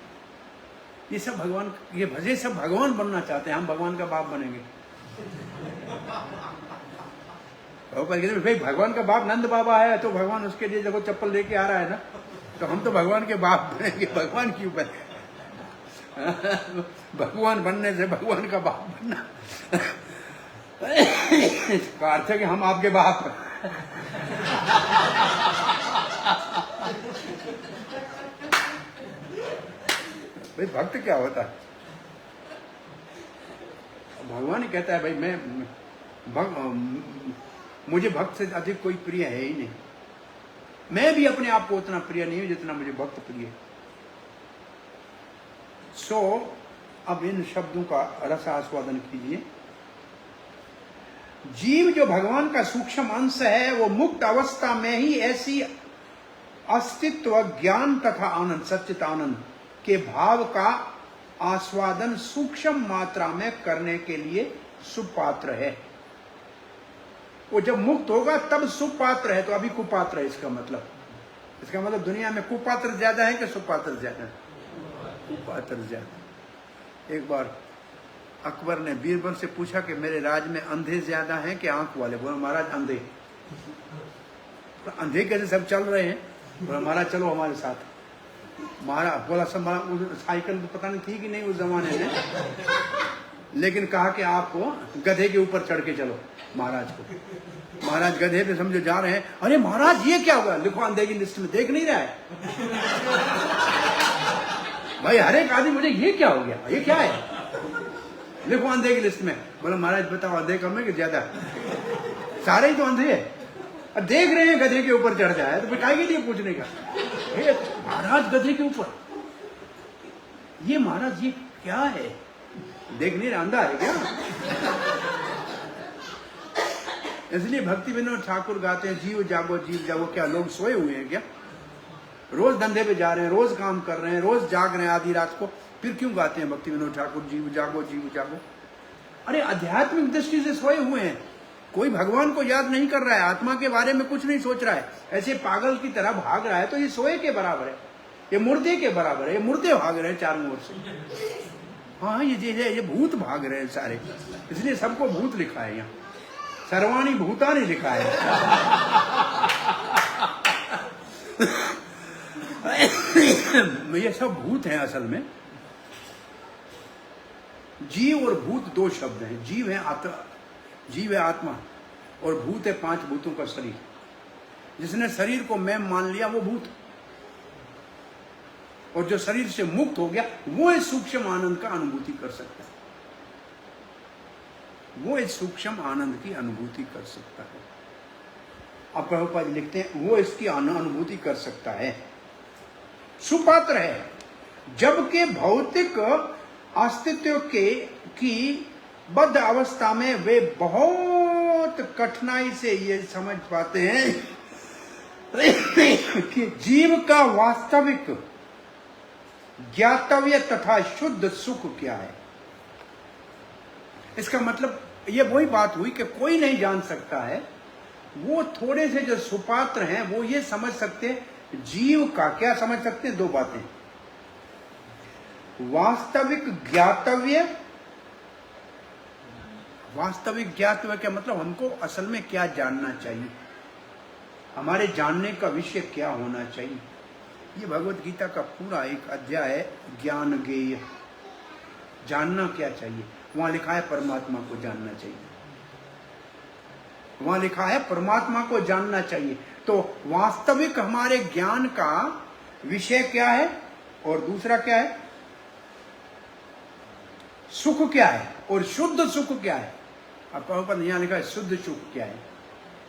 ये सब भगवान, ये भजे सब भगवान बनना चाहते हैं, हम भगवान का बाप बनेंगे. प्रभुपाद कहते भाई भगवान का बाप नंद बाबा है, तो भगवान उसके लिए जब चप्पल लेके आ रहा है ना, तो हम तो भगवान के बाप बनेंगे. भगवान क्यों बने? भगवान बनने से भगवान का बाप बनना का अर्थ है कि हम आपके बाप हैं. भाई भक्त क्या होता है? भगवान ही कहता है भाई मुझे भक्त से अधिक कोई प्रिय है ही नहीं. मैं भी अपने आप को उतना प्रिय नहीं हूं जितना मुझे भक्त प्रिय है. सो अब इन शब्दों का रस आस्वादन कीजिए। जीव जो भगवान का सूक्ष्म अंश है, वो मुक्त अवस्था में ही ऐसी अस्तित्व, ज्ञान तथा आनंद, सच्चित आनंद के भाव का आस्वादन सूक्ष्म मात्रा में करने के लिए सुपात्र है। वो जब मुक्त होगा तब सुपात्र है, तो अभी कुपात्र है। इसका मतलब दुनिया में कुपात्र ज्यादा है कि सुपात्र ज्यादा है? कुपात्र ज्यादा। एक बार अकबर ने बीरबल से पूछा कि मेरे राज में अंधे ज्यादा हैं कि आंख वाले? बोला महाराज अंधे। तो अंधे कैसे सब चल रहे हैं? बोला महाराज चलो हमारे साथ। महाराज बोला सब, साइकिल तो पता नहीं थी कि नहीं उस जमाने में, लेकिन कहा कि आपको गधे के ऊपर चढ़ के चलो महाराज को। महाराज गधे पे समझो जा रहे हैं। अरे महाराज ये क्या हुआ? लिखो अंधे की लिस्ट में, देख नहीं रहा है भाई हर एक आदमी। मुझे ये क्या हो गया, ये क्या है? लिखो अंधे की लिस्ट में। बोला महाराज बताओ अंधे कम है कि ज्यादा? सारे ही तो अंधे है। देख रहे हैं गधे के ऊपर चढ़ जाए तो बिठाएगी नहीं पूछने का, महाराज गधे के ऊपर, ये महाराज ये क्या है? देख नहीं रहा, अंधा है क्या? इसलिए भक्ति विनोद ठाकुर गाते हैं जीव जागो जीव जागो। क्या लोग सोए हुए हैं क्या? रोज धंधे पे जा रहे हैं, रोज काम कर रहे हैं, रोज जाग रहे हैं आधी रात को, फिर क्यों गाते हैं भक्ति विनोद ठाकुर जीव जागो जीव जागो? अरे आध्यात्मिक दृष्टि से सोए हुए हैं, कोई भगवान को याद नहीं कर रहा है, आत्मा के बारे में कुछ नहीं सोच रहा है, ऐसे पागल की तरह भाग रहा है, तो ये सोए के बराबर है, ये मुर्दे के बराबर है। ये मुर्दे भाग रहे हैं चारों ओर से। हाँ ये भूत भाग रहे हैं सारे, इसलिए सबको भूत लिखा है यहाँ, सर्वाणी भूतानी लिखा है। ये सब भूत हैं असल में। जीव और भूत दो शब्द हैं। जीव है आत्मा और भूत है पांच भूतों का शरीर। जिसने शरीर को मैं मान लिया वो भूत, और जो शरीर से मुक्त हो गया वो इस सूक्ष्म आनंद का अनुभूति कर सकता है, वो इस सूक्ष्म आनंद की अनुभूति कर सकता है। अब प्रभुपाद लिखते हैं वो इसकी अनुभूति कर सकता है, सुपात्र है। जबकि भौतिक अस्तित्व की बद्ध अवस्था में वे बहुत कठिनाई से ये समझ पाते हैं कि जीव का वास्तविक ज्ञातव्य तथा शुद्ध सुख क्या है। इसका मतलब ये वही बात हुई कि कोई नहीं जान सकता है, वो थोड़े से जो सुपात्र हैं वो ये समझ सकते हैं जीव का क्या समझ सकते हैं। दो बातें, वास्तविक ज्ञातव्य। वास्तविक ज्ञातव्य क्या मतलब हमको असल में क्या जानना चाहिए, हमारे जानने का विषय क्या होना चाहिए। ये भगवत गीता का पूरा एक अध्याय है, ज्ञान गेय, जानना क्या चाहिए। वहां लिखा है परमात्मा को जानना चाहिए, वहां लिखा है परमात्मा को जानना चाहिए। तो वास्तविक हमारे ज्ञान का विषय क्या है और दूसरा क्या है, सुख क्या है और शुद्ध सुख क्या है। अब प्रभुपाद यहां लिखा है शुद्ध सुख क्या है।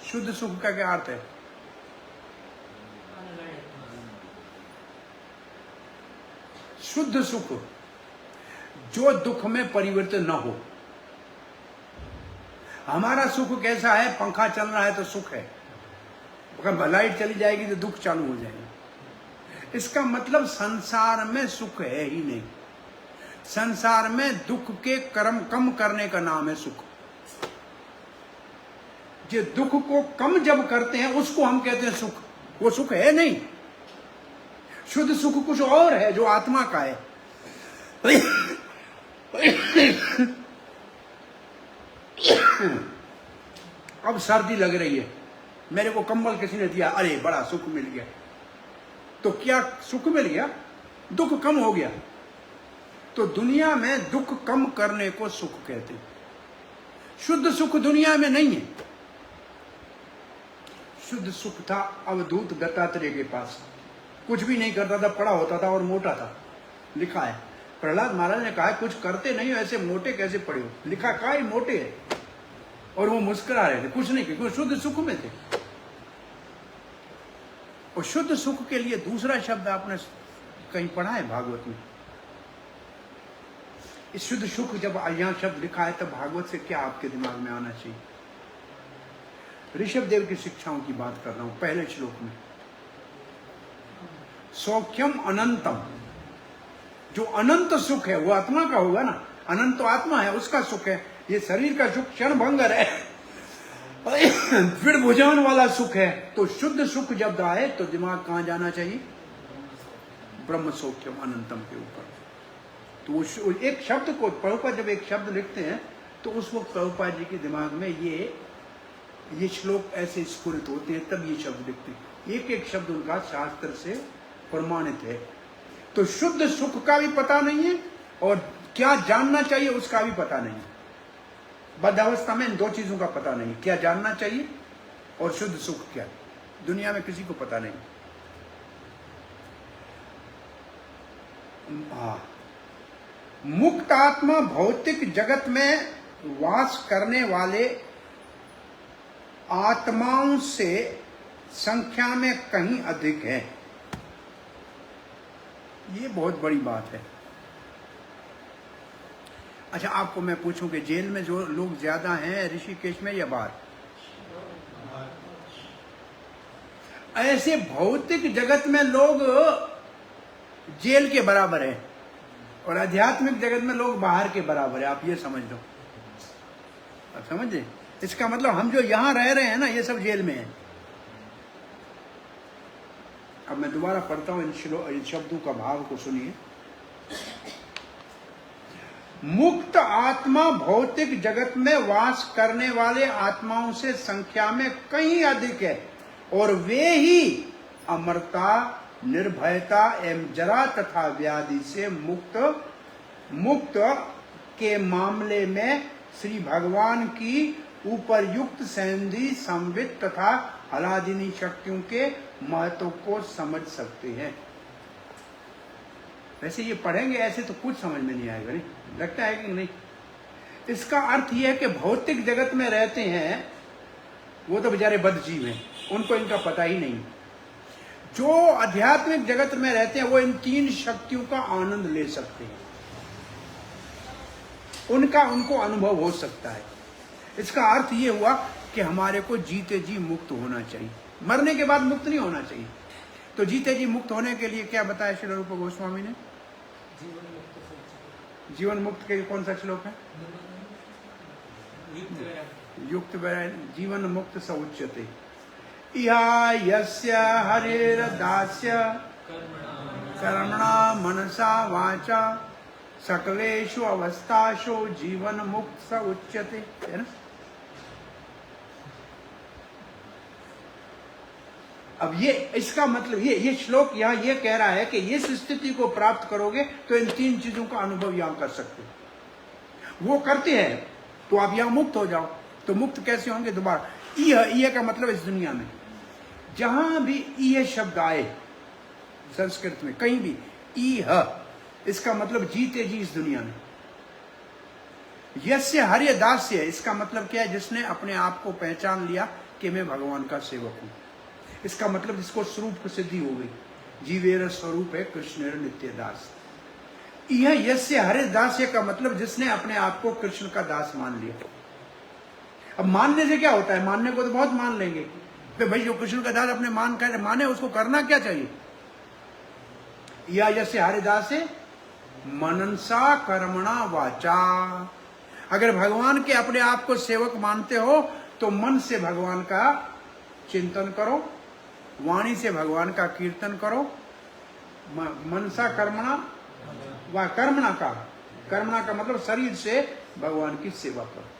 शुद्ध सुख का क्या अर्थ है? शुद्ध सुख जो दुख में परिवर्तन न हो। हमारा सुख कैसा है, पंखा चल रहा है तो सुख है, अगर लाइट चली जाएगी तो दुख चालू हो जाएगा। इसका मतलब संसार में सुख है ही नहीं, संसार में दुख के कर्म कम करने का नाम है सुख। जो दुख को कम जब करते हैं उसको हम कहते हैं सुख, वो सुख है नहीं। शुद्ध सुख कुछ और है जो आत्मा का है। अब सर्दी लग रही है, मेरे को कंबल किसी ने दिया, अरे बड़ा सुख मिल गया। तो क्या सुख मिल गया? दुख कम हो गया। तो दुनिया में दुख कम करने को सुख कहते हैं। शुद्ध सुख दुनिया में नहीं है। शुद्ध सुख था अवधूत दत्तात्रेय के पास, कुछ भी नहीं करता था, पड़ा होता था और मोटा था। लिखा है प्रहलाद महाराज ने कहा कुछ करते नहीं हो, ऐसे मोटे कैसे पड़े हो। लिखा काय मोटे है, और वो मुस्कुरा रहे थे, कुछ नहीं किया, शुद्ध सुख में थे। और शुद्ध सुख के लिए दूसरा शब्द आपने कहीं पढ़ा है भागवत में, शुद्ध सुख जब यहाँ शब्द लिखा है तब भागवत से क्या आपके दिमाग में आना चाहिए? ऋषभ देव की शिक्षाओं की बात कर रहा हूं पहले श्लोक में। सौख्यम अनंतम, जो अनंत सुख है वो आत्मा का होगा ना, अनंत तो आत्मा है, उसका सुख है। ये शरीर का सुख क्षण भंगर है, फिर भुजान वाला सुख है। तो शुद्ध सुख जब आए तो दिमाग कहां जाना चाहिए? ब्रह्म सौख्यम अनंतम के ऊपर। तो एक शब्द को प्रभुपाद जब एक शब्द लिखते हैं तो उस वक्त प्रभुपाद जी के दिमाग में ये श्लोक ऐसे स्फुरित होते हैं, तब ये शब्द लिखते हैं। एक एक शब्द उनका शास्त्र से प्रमाणित है। तो शुद्ध सुख का भी पता नहीं है और क्या जानना चाहिए उसका भी पता नहीं है। बद्ध अवस्था में इन दो चीजों का पता नहीं, क्या जानना चाहिए और शुद्ध सुख क्या, दुनिया में किसी को पता नहीं। मुक्त आत्मा भौतिक जगत में वास करने वाले आत्माओं से संख्या में कहीं अधिक है। ये बहुत बड़ी बात है। अच्छा, आपको मैं पूछूं कि जेल में जो लोग ज्यादा हैं ऋषिकेश में या बाहर? ऐसे भौतिक जगत में लोग जेल के बराबर है और आध्यात्मिक जगत में लोग बाहर के बराबर है। आप ये समझ लो, आप समझे? इसका मतलब हम जो यहां रह रहे हैं ना, ये सब जेल में है। अब मैं दोबारा पढ़ता हूं इन शब्दों का भाव को सुनिए। मुक्त आत्मा भौतिक जगत में वास करने वाले आत्माओं से संख्या में कहीं अधिक है और वे ही अमरता, निर्भयता एवं जरा तथा व्याधि से मुक्त के मामले में श्री भगवान की उपरयुक्त संधि संवित तथा हलादिनी शक्तियों के महत्व को समझ सकते हैं। वैसे ये पढ़ेंगे ऐसे तो कुछ समझ में नहीं आएगा, नहीं लगता है कि नहीं? इसका अर्थ यह है कि भौतिक जगत में रहते हैं वो तो बेचारे बदजीव हैं, उनको इनका पता ही नहीं। जो आध्यात्मिक जगत में रहते हैं वो इन तीन शक्तियों का आनंद ले सकते हैं, उनको अनुभव हो सकता है। इसका अर्थ ये हुआ कि हमारे को जीते जी मुक्त होना चाहिए, मरने के बाद मुक्त नहीं होना चाहिए। तो जीते जी मुक्त होने के लिए क्या बताया श्री रूप गोस्वामी ने? जीवन मुक्त के कौन सा श्लोक है? युक्त जीवन मुक्त स उच्यते। इहा यस्य हरेर्दास्य कर्मणा मनसा वाचा सकलेषु अवस्थासु जीवन मुक्त स उच्यते, है ना? अब ये इसका मतलब ये श्लोक यहाँ ये कह रहा है कि इस स्थिति को प्राप्त करोगे तो इन तीन चीजों का अनुभव यहां कर सकते हो। वो करते हैं तो आप यहां मुक्त हो जाओ। तो मुक्त कैसे होंगे? दोबारा ईह का मतलब इस दुनिया में जहां भी ईह शब्द आए संस्कृत में कहीं भी ईह, इसका मतलब जीते जी इस दुनिया में। यस्य हरि दास्य, इसका मतलब क्या है? जिसने अपने आप को पहचान लिया कि मैं भगवान का सेवक हूं। इसका मतलब जिसको स्वरूप सिद्धि हो गई, जीवेर स्वरूप है कृष्ण नित्य दास। यह यस्य हरि दास्य का मतलब जिसने अपने आप को कृष्ण का दास मान लिया। अब मानने से क्या होता है? मानने को तो बहुत मान लेंगे तो भाई जो कृष्ण का दास अपने माने उसको करना क्या चाहिए? या यस्य हरिदास मनसा कर्मणा वाचा। अगर भगवान के अपने आप को सेवक मानते हो तो मन से भगवान का चिंतन करो, वाणी से भगवान का कीर्तन करो। मनसा कर्मणा व कर्मणा का मतलब शरीर से भगवान की सेवा करो।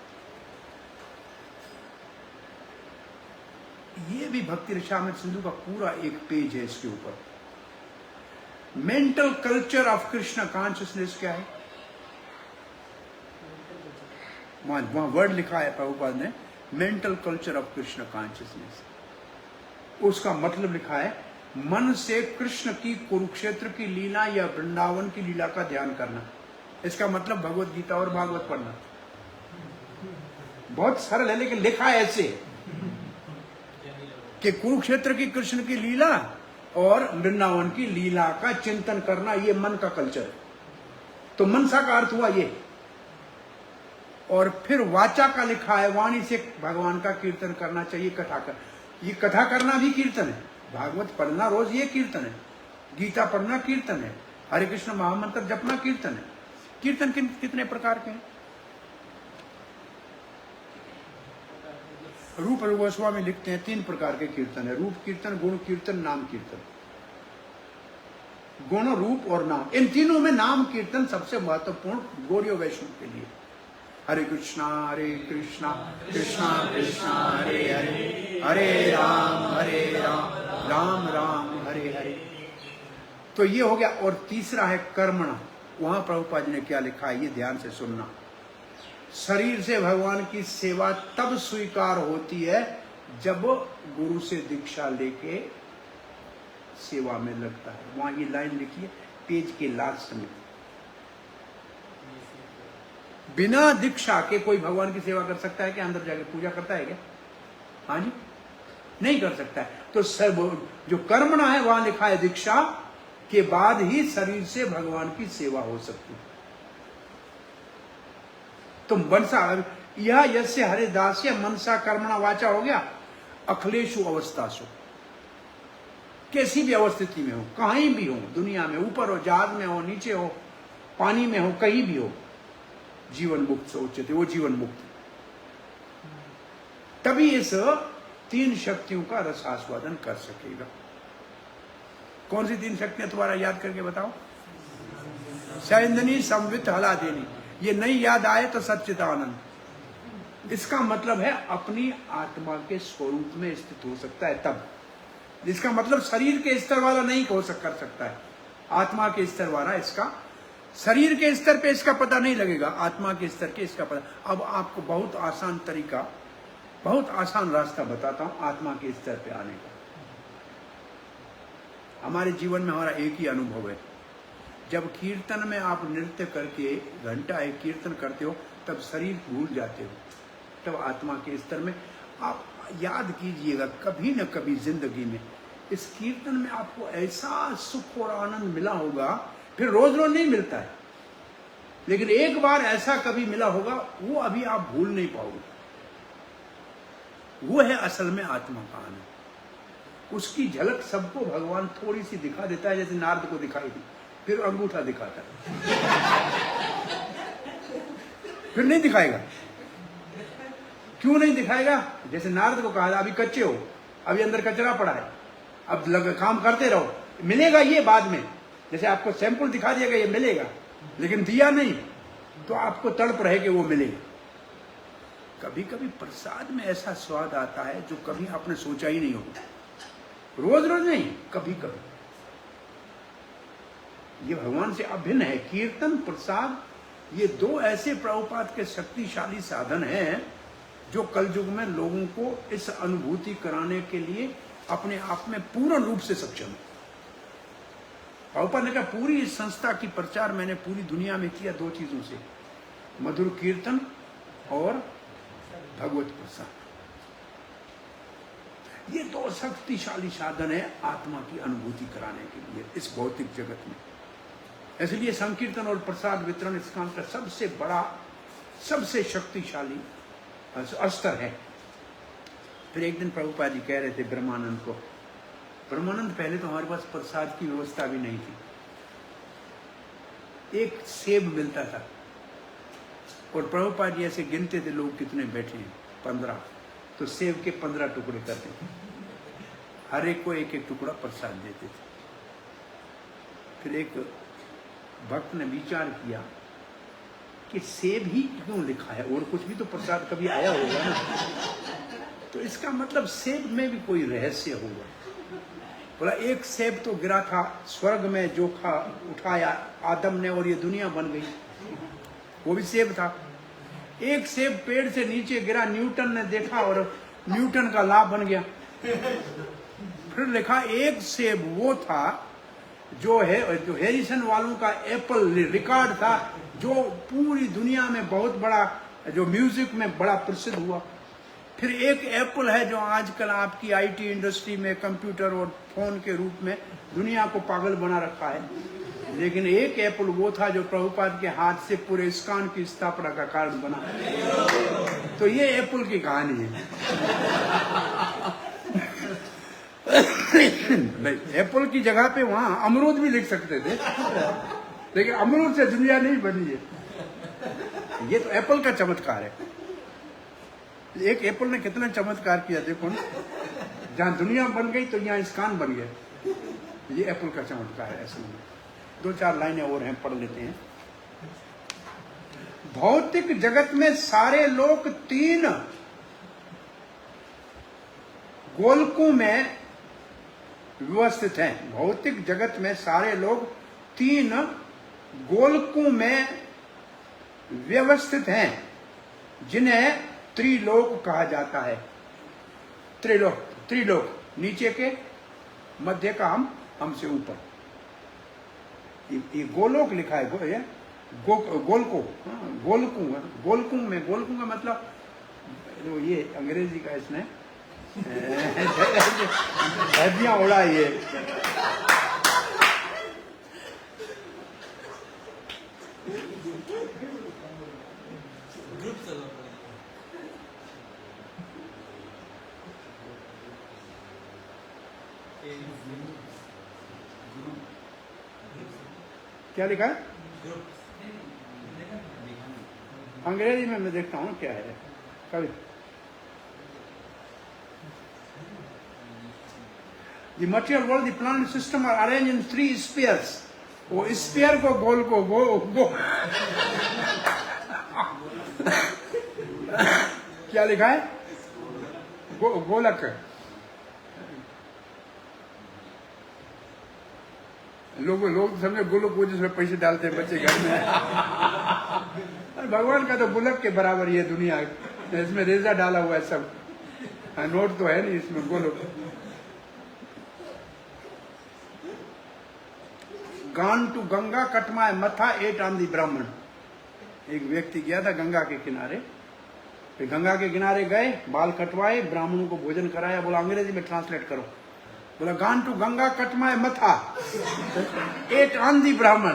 ये भी भक्ति रसामृत सिंधु का पूरा एक पेज है। इसके ऊपर mental culture of Krishna consciousness क्या है? वहां वर्ड लिखा है प्रभुपाद ने, mental culture of Krishna consciousness. उसका मतलब लिखा है मन से कृष्ण की कुरुक्षेत्र की लीला या वृंदावन की लीला का ध्यान करना। इसका मतलब भगवत गीता और भागवत पढ़ना। बहुत सरल है लेकिन लिखा है ऐसे कि कुरुक्षेत्र की कृष्ण की लीला और वृंदावन की लीला का चिंतन करना, ये मन का कल्चर है। तो मनसा का अर्थ हुआ ये और फिर वाचा का लिखा है, वाणी से भगवान का कीर्तन करना चाहिए, कथा कर। ये कथा करना भी कीर्तन है, भागवत पढ़ना रोज ये कीर्तन है, गीता पढ़ना कीर्तन है, हरे कृष्ण महामंत्र जपना कीर्तन है। कीर्तन कितने प्रकार के हैं? रूप गोस्वामी लिखते हैं 3 प्रकार के कीर्तन है, रूप कीर्तन, गुण कीर्तन, नाम कीर्तन। गुण, रूप और नाम, इन तीनों में नाम कीर्तन सबसे महत्वपूर्ण गौड़ीय वैष्णव के लिए। हरे कृष्णा कृष्णा कृष्णा हरे हरे, हरे राम राम राम हरे हरे। तो ये हो गया। और तीसरा है कर्मणा। वहां प्रभुपाद जी ने क्या लिखा है, ये ध्यान से सुनना। शरीर से भगवान की सेवा तब स्वीकार होती है जब गुरु से दीक्षा लेके सेवा में लगता है। वहां ये लाइन लिखी है पेज के लास्ट में। बिना दीक्षा के कोई भगवान की सेवा कर सकता है क्या? अंदर जाके पूजा करता है क्या? हाँ जी, नहीं कर सकता है। तो सब जो कर्मणा है वहां लिखा है दीक्षा के बाद ही शरीर से भगवान की सेवा हो सकती है। तो मनसा यह यस्य हरे दास्य मनसा कर्मणा वाचा हो गया। अखिलेशु अवस्थासु, कैसी भी अवस्थिति में हो, कहीं भी हो दुनिया में, ऊपर हो, जहाज में हो, नीचे हो, पानी में हो, कहीं भी हो, जीवन मुक्त से उच्चते, वो जीवन मुक्त। तभी इस 3 शक्तियों का रसास्वादन कर सकेगा। कौन सी 3 शक्तियां तुम्हारा याद करके बताओ? सैंदनी, संवित, हला देनी। ये नहीं याद आए तो सच्चिदानंद। इसका मतलब है अपनी आत्मा के स्वरूप में स्थित हो सकता है तब। इसका मतलब शरीर के स्तर वाला नहीं कर सकता है, आत्मा के स्तर वाला। इसका शरीर के स्तर पे इसका पता नहीं लगेगा, आत्मा के स्तर के इसका पता। अब आपको बहुत आसान तरीका, बहुत आसान रास्ता बताता हूं आत्मा के स्तर पे आने का। हमारे जीवन में हमारा एक ही अनुभव है, जब कीर्तन में आप नृत्य करके घंटा एक कीर्तन करते हो तब शरीर भूल जाते हो, तब आत्मा के स्तर में आप याद कीजिएगा कभी न कभी जिंदगी में इस कीर्तन में आपको ऐसा सुख और आनंद मिला होगा, फिर रोज रोज नहीं मिलता है, लेकिन एक बार ऐसा कभी मिला होगा, वो अभी आप भूल नहीं पाओगे। वो है असल में आत्मा का आनंद। उसकी झलक सबको भगवान थोड़ी सी दिखा देता है, जैसे नारद को दिखाई दी, फिर अंगूठा दिखाता है, फिर नहीं दिखाएगा। क्यों नहीं दिखाएगा? जैसे नारद को कहा अभी कच्चे हो, अभी अंदर कचरा पड़ा है, अब काम करते रहो, मिलेगा ये बाद में। जैसे आपको सैंपल दिखा दिया गया ये मिलेगा, लेकिन दिया नहीं तो आपको तड़प रहे कि वो मिलेगा। कभी कभी प्रसाद में ऐसा स्वाद आता है जो कभी आपने सोचा ही नहीं होगा, रोज रोज नहीं, कभी कभी। ये भगवान से अभिन्न है। कीर्तन, प्रसाद, ये 2 ऐसे प्रभुपाद के शक्तिशाली साधन हैं जो कलयुग में लोगों को इस अनुभूति कराने के लिए अपने आप में पूर्ण रूप से सक्षम है। प्रभुपाद ने कहा पूरी इस संस्था की प्रचार मैंने पूरी दुनिया में किया 2 चीजों से, मधुर कीर्तन और भगवत प्रसाद। ये 2 शक्तिशाली साधन है आत्मा की अनुभूति कराने के लिए इस भौतिक जगत में। इसलिए संकीर्तन और प्रसाद वितरण इस काम का सबसे बड़ा, सबसे शक्तिशाली स्तर है। फिर एक दिन प्रभुपाद जी कह रहे थे ब्रह्मानंद को, ब्रह्मानंद पहले तो हमारे पास प्रसाद की व्यवस्था भी नहीं थी, एक सेब मिलता था और प्रभुपाद जी ऐसे गिनते थे लोग कितने बैठे हैं, 15, तो सेब के 15 टुकड़े करते थे, हर एक को एक एक टुकड़ा प्रसाद देते थे। फिर एक भक्त ने विचार किया कि सेब ही क्यों लिखा है, और कुछ भी तो प्रसाद कभी आया होगा ना, तो इसका मतलब सेब में भी कोई रहस्य होगा। बोला एक सेब तो गिरा था स्वर्ग में, जोखा उठाया आदम ने और ये दुनिया बन गई, वो भी सेब था। एक सेब पेड़ से नीचे गिरा, न्यूटन ने देखा और न्यूटन का लाभ बन गया। फिर लिखा एक सेब वो था जो हैरिसन वालों का एप्पल रिकॉर्ड था, जो पूरी दुनिया में बहुत बड़ा, जो म्यूजिक में बड़ा प्रसिद्ध हुआ। फिर एक एप्पल है जो आजकल आपकी आईटी इंडस्ट्री में कंप्यूटर और फोन के रूप में दुनिया को पागल बना रखा है, लेकिन एक एप्पल वो था जो प्रभुपाद के हाथ से पूरे इस्कॉन की स्थापना का कारण बना। तो ये एप्पल की कहानी है। एप्पल की जगह पे वहां अमरूद भी लिख सकते थे, लेकिन अमरूद से दुनिया नहीं बनी है। ये तो एप्पल का चमत्कार है। एक एप्पल ने कितना चमत्कार किया देखो ना। जहां दुनिया बन गई तो यहाँ इस्कॉन बन गया। ये एप्पल का चमत्कार है। असल में 2-4 लाइनें और हैं, पढ़ लेते हैं। भौतिक जगत में सारे लोग 3 गोलकों में व्यवस्थित हैं। भौतिक जगत में सारे लोग 3 गोलकों में व्यवस्थित हैं, जिन्हें त्रिलोक कहा जाता है। त्रिलोक नीचे के, मध्य का हमसे ऊपर। ये गोलोक लिखा है, गोलको, गोलकुं में। गोलकुं का मतलब ये अंग्रेजी का इसने धज्जियां उड़ाई है। क्या लिखा है? अंग्रेजी में मैं देखता हूँ क्या है। कभी The material world, the planet system are arranged in 3 spheres. वो स्पेयर को गोल को गो क्या लिखा है? गोलक। लोग समझे गोलक वो जिसमें पैसे डालते हैं बच्चे घर में। भगवान का तो गुलक के बराबर ये दुनिया, इसमें रेजा डाला हुआ है सब। नोट तो है नहीं इसमें। गोलक। Gone to Ganga cut my matha ate on the ब्राह्मण। एक व्यक्ति गया था गंगा के किनारे, फिर गंगा के किनारे गए, बाल कटवाए, ब्राह्मणों को भोजन कराया। बोला अंग्रेजी में ट्रांसलेट करो। बोला gone to Ganga cut my matha ate on the Brahman.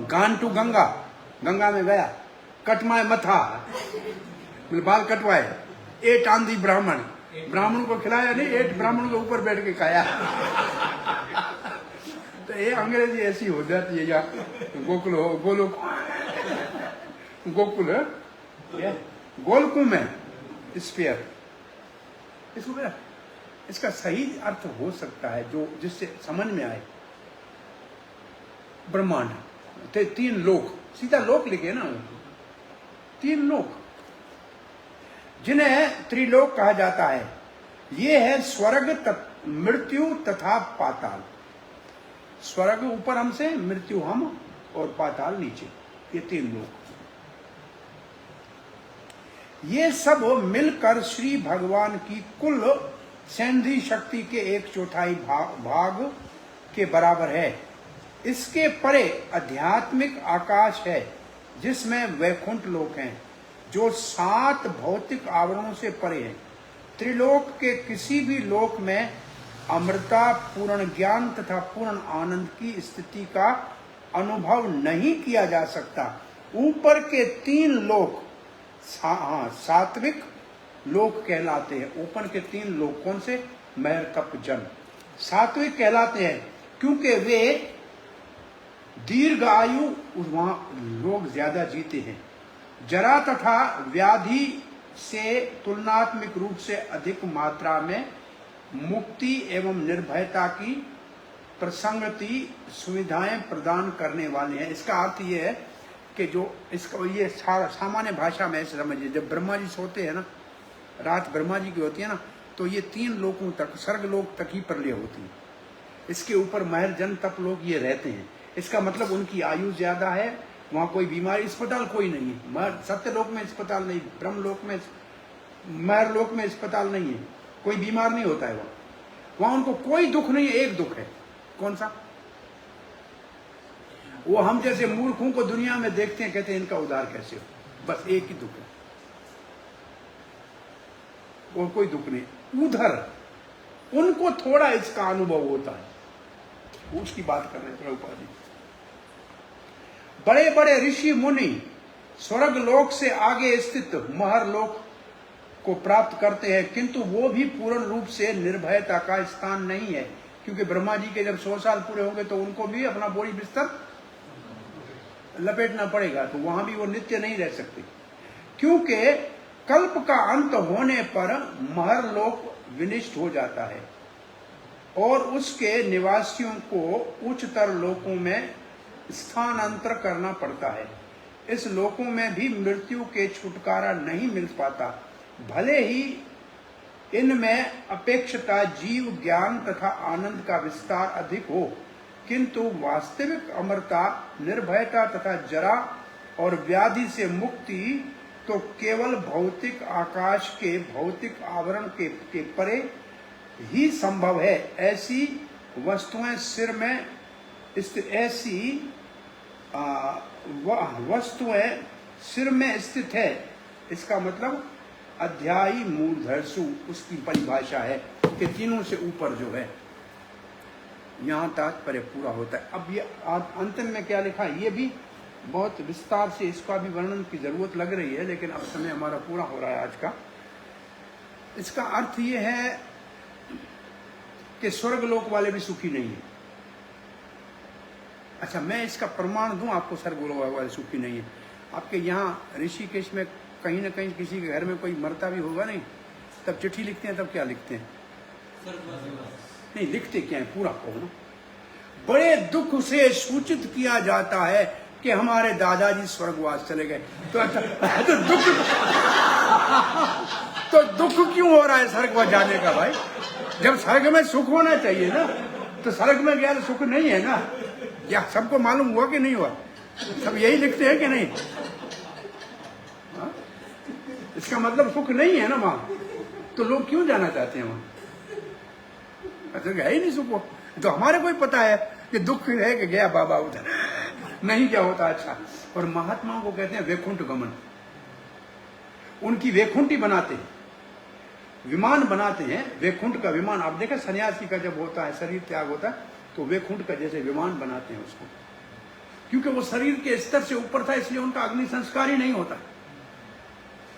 Gone to Ganga, Ganga में गया, कट माय मथा, बाल कटवाए, एट ऑन दी ब्राह्मण, ब्राह्मण को खिलाया नहीं, 8 ब्राह्मण के ऊपर बैठ के खाया। तो ये अंग्रेजी ऐसी हो जाती है। या गोकुल हो, गोलोक, गोकुल है, गोलकुं में स्फीयर। इसका सही अर्थ हो सकता है जो जिससे समझ में आए। ब्रह्मांड 3 लोक, सीधा लोक लिखे ना, 3 लोक जिन्हें त्रिलोक कहा जाता है। ये है स्वर्ग, मृत्यु तथा पाताल। स्वर्ग ऊपर हमसे, मृत्यु हम, और पाताल नीचे। ये 3 लोक। ये सब मिलकर श्री भगवान की कुल सैंधी शक्ति के 1/4 भाग के बराबर है। इसके परे आध्यात्मिक आकाश है, जिसमें वैकुंठ लोक हैं, जो 7 भौतिक आवरणों से परे हैं। त्रिलोक के किसी भी लोक में अमृता, पूर्ण ज्ञान तथा पूर्ण आनंद की स्थिति का अनुभव नहीं किया जा सकता। ऊपर के 3 लोक सात्विक लोक कहलाते हैं। ऊपर के 3 लोक कौन से? महर, तप, जन। सात्विक कहलाते हैं क्योंकि वे दीर्घ आयु, वहां लोग ज्यादा जीते हैं। जरा तथा व्याधि से तुलनात्मक रूप से अधिक मात्रा में मुक्ति एवं निर्भयता की प्रसंगति सुविधाएं प्रदान करने वाले हैं। इसका अर्थ ये है कि जो इसका ये सामान्य भाषा में ऐसे समझिए, जब ब्रह्मा जी सोते हैं ना, रात ब्रह्मा जी की होती है ना, तो ये 3 लोकों तक, स्वर्ग लोक तक ही प्रलय होती है। इसके ऊपर महर, जन, तप लोग ये रहते हैं। इसका मतलब उनकी आयु ज्यादा है, वहां कोई बीमारी, अस्पताल कोई नहीं है। सत्यलोक में अस्पताल नहीं, ब्रह्मलोक में, महरलोक में अस्पताल नहीं है, कोई बीमार नहीं होता है वहां उनको कोई दुख नहीं है। एक दुख है, कौन सा? वो हम जैसे मूर्खों को दुनिया में देखते हैं, कहते हैं इनका उद्धार कैसे हो, बस एक ही दुख है। और कोई दुख नहीं। उधर उनको थोड़ा इसका अनुभव होता है, उसकी बात कर रहे हैं प्रभुपाद जी। बड़े बड़े ऋषि मुनि स्वर्ग लोक से आगे स्थित महर लोक को प्राप्त करते हैं, किंतु वो भी पूर्ण रूप से निर्भयता का स्थान नहीं है, क्योंकि ब्रह्मा जी के जब 100 साल पूरे होंगे तो उनको भी अपना बोरी बिस्तर लपेटना पड़ेगा, तो वहां भी वो नित्य नहीं रह सकते, क्योंकि कल्प का अंत होने पर महर लोक विनिष्ट हो जाता है और उसके निवासियों को उच्चतर लोकों में स्थानांतर करना पड़ता है। इस लोकों में भी मृत्यु के छुटकारा नहीं मिल पाता। भले ही इनमें अपेक्षता जीव ज्ञान तथा आनंद का विस्तार अधिक हो, किंतु वास्तविक अमरता, निर्भयता तथा जरा और व्याधि से मुक्ति तो केवल भौतिक आकाश के भौतिक आवरण के परे ही संभव है। ऐसी वस्तुएं सिर में वस्तुएं सिर में स्थित है। इसका मतलब अध्यायी मूर्धर्षु उसकी परिभाषा है कि तीनों से ऊपर जो है, यहां तात्पर्य पूरा होता है। अब ये अंतिम में क्या लिखा है, ये भी बहुत विस्तार से इसका भी वर्णन की जरूरत लग रही है, लेकिन अब समय हमारा पूरा हो रहा है आज का। इसका अर्थ ये है कि स्वर्ग लोक वाले भी सुखी नहीं है। अच्छा, मैं इसका प्रमाण दूं आपको, स्वर्ग लोक वाले सुखी नहीं है। आपके यहाँ ऋषिकेश में कहीं ना कहीं किसी के घर में कोई मरता भी होगा नहीं, तब चिट्ठी लिखते हैं, तब क्या लिखते हैं? नहीं, लिखते क्या है, पूरा कहो ना। बड़े दुख से सूचित किया जाता है कि हमारे दादाजी स्वर्गवास चले गए। तो दुख क्यों हो रहा है स्वर्गवास जाने का भाई? जब स्वर्ग में सुख होना चाहिए ना, तो स्वर्ग में गया तो सुख नहीं है ना। या सबको मालूम हुआ कि नहीं हुआ? सब यही लिखते हैं कि नहीं? हा? इसका मतलब सुख नहीं है ना वहां, तो लोग क्यों जाना चाहते हैं वहां? अच्छा, गया ही नहीं सुख। तो हमारे को ही पता है कि दुख है कि गया बाबा उधर, नहीं क्या होता। अच्छा, और महात्माओं को कहते हैं वैकुंठ गमन। उनकी वैकुंठी बनाते हैं, विमान बनाते हैं, वैकुंठ का विमान। आप देखें सन्यासी का जब होता है, शरीर त्याग होता है, तो वैकुंठ का जैसे विमान बनाते हैं उसको, क्योंकि वो शरीर के स्तर से ऊपर था, इसलिए उनका अग्नि संस्कार ही नहीं होता।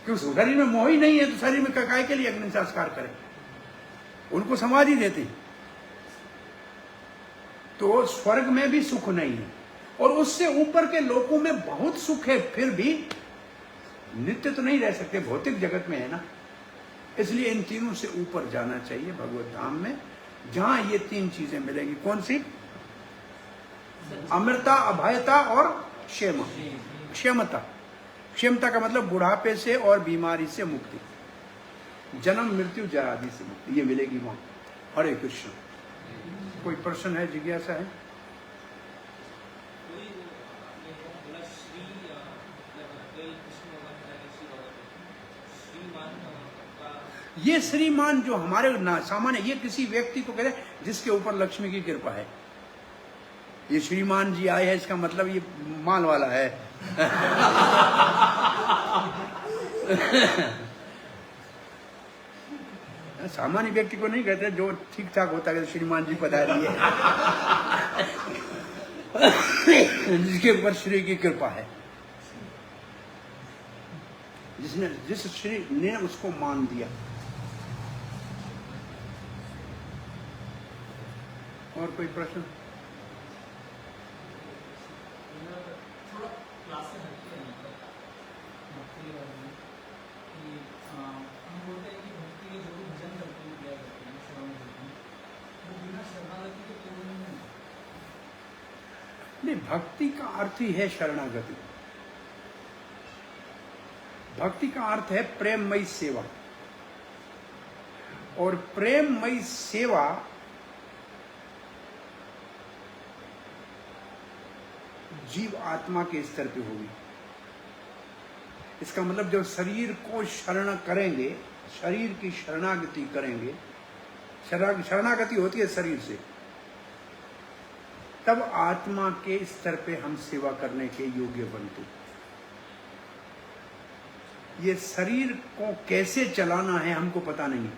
क्योंकि शरीर में मोह ही नहीं है, तो शरीर में काय के लिए अग्नि संस्कार करें? उनको समाधि देते हैं। तो स्वर्ग में भी सुख नहीं है, और उससे ऊपर के लोकों में बहुत सुख है, फिर भी नित्य तो नहीं रह सकते, भौतिक जगत में है ना। इसलिए इन तीनों से ऊपर जाना चाहिए भगवत धाम में, जहां ये तीन चीजें मिलेंगी। कौन सी? अमृता, अभयता और क्षेम। क्षेमता, क्षेमता का मतलब बुढ़ापे से और बीमारी से मुक्ति, जन्म मृत्यु जरा आदि से मुक्ति, ये मिलेगी वहां। हरे कृष्ण। कोई प्रश्न है, जिज्ञासा है? ये श्रीमान जो हमारे सामान्य, ये किसी व्यक्ति को कहते हैं जिसके ऊपर लक्ष्मी की कृपा है। ये श्रीमान जी आए हैं, इसका मतलब ये माल वाला है। सामान्य व्यक्ति को नहीं कहते, जो ठीक ठाक होता है श्रीमान जी पधारिए, जिसके ऊपर श्री की कृपा है, जिस श्री ने उसको मान दिया। और कोई प्रश्न? थोड़ा क्लासेस हटके हैं, मतलब भक्ति वाली कि हम बोलते हैं कि भक्ति के जो भी भजन करते हैं, क्या करते हैं, श्रवण करते हैं, वो बिना शरणागति के पूर्ण नहीं। नहीं, भक्ति का अर्थ ही है शरणागति। भक्ति का अर्थ है प्रेममयी सेवा, और प्रेममयी सेवा जीव आत्मा के स्तर पे होगी। इसका मतलब जब शरीर को शरण करेंगे, शरीर की शरणागति करेंगे, शरणागति होती है शरीर से, तब आत्मा के स्तर पे हम सेवा करने के योग्य बनते। ये शरीर को कैसे चलाना है हमको पता नहीं।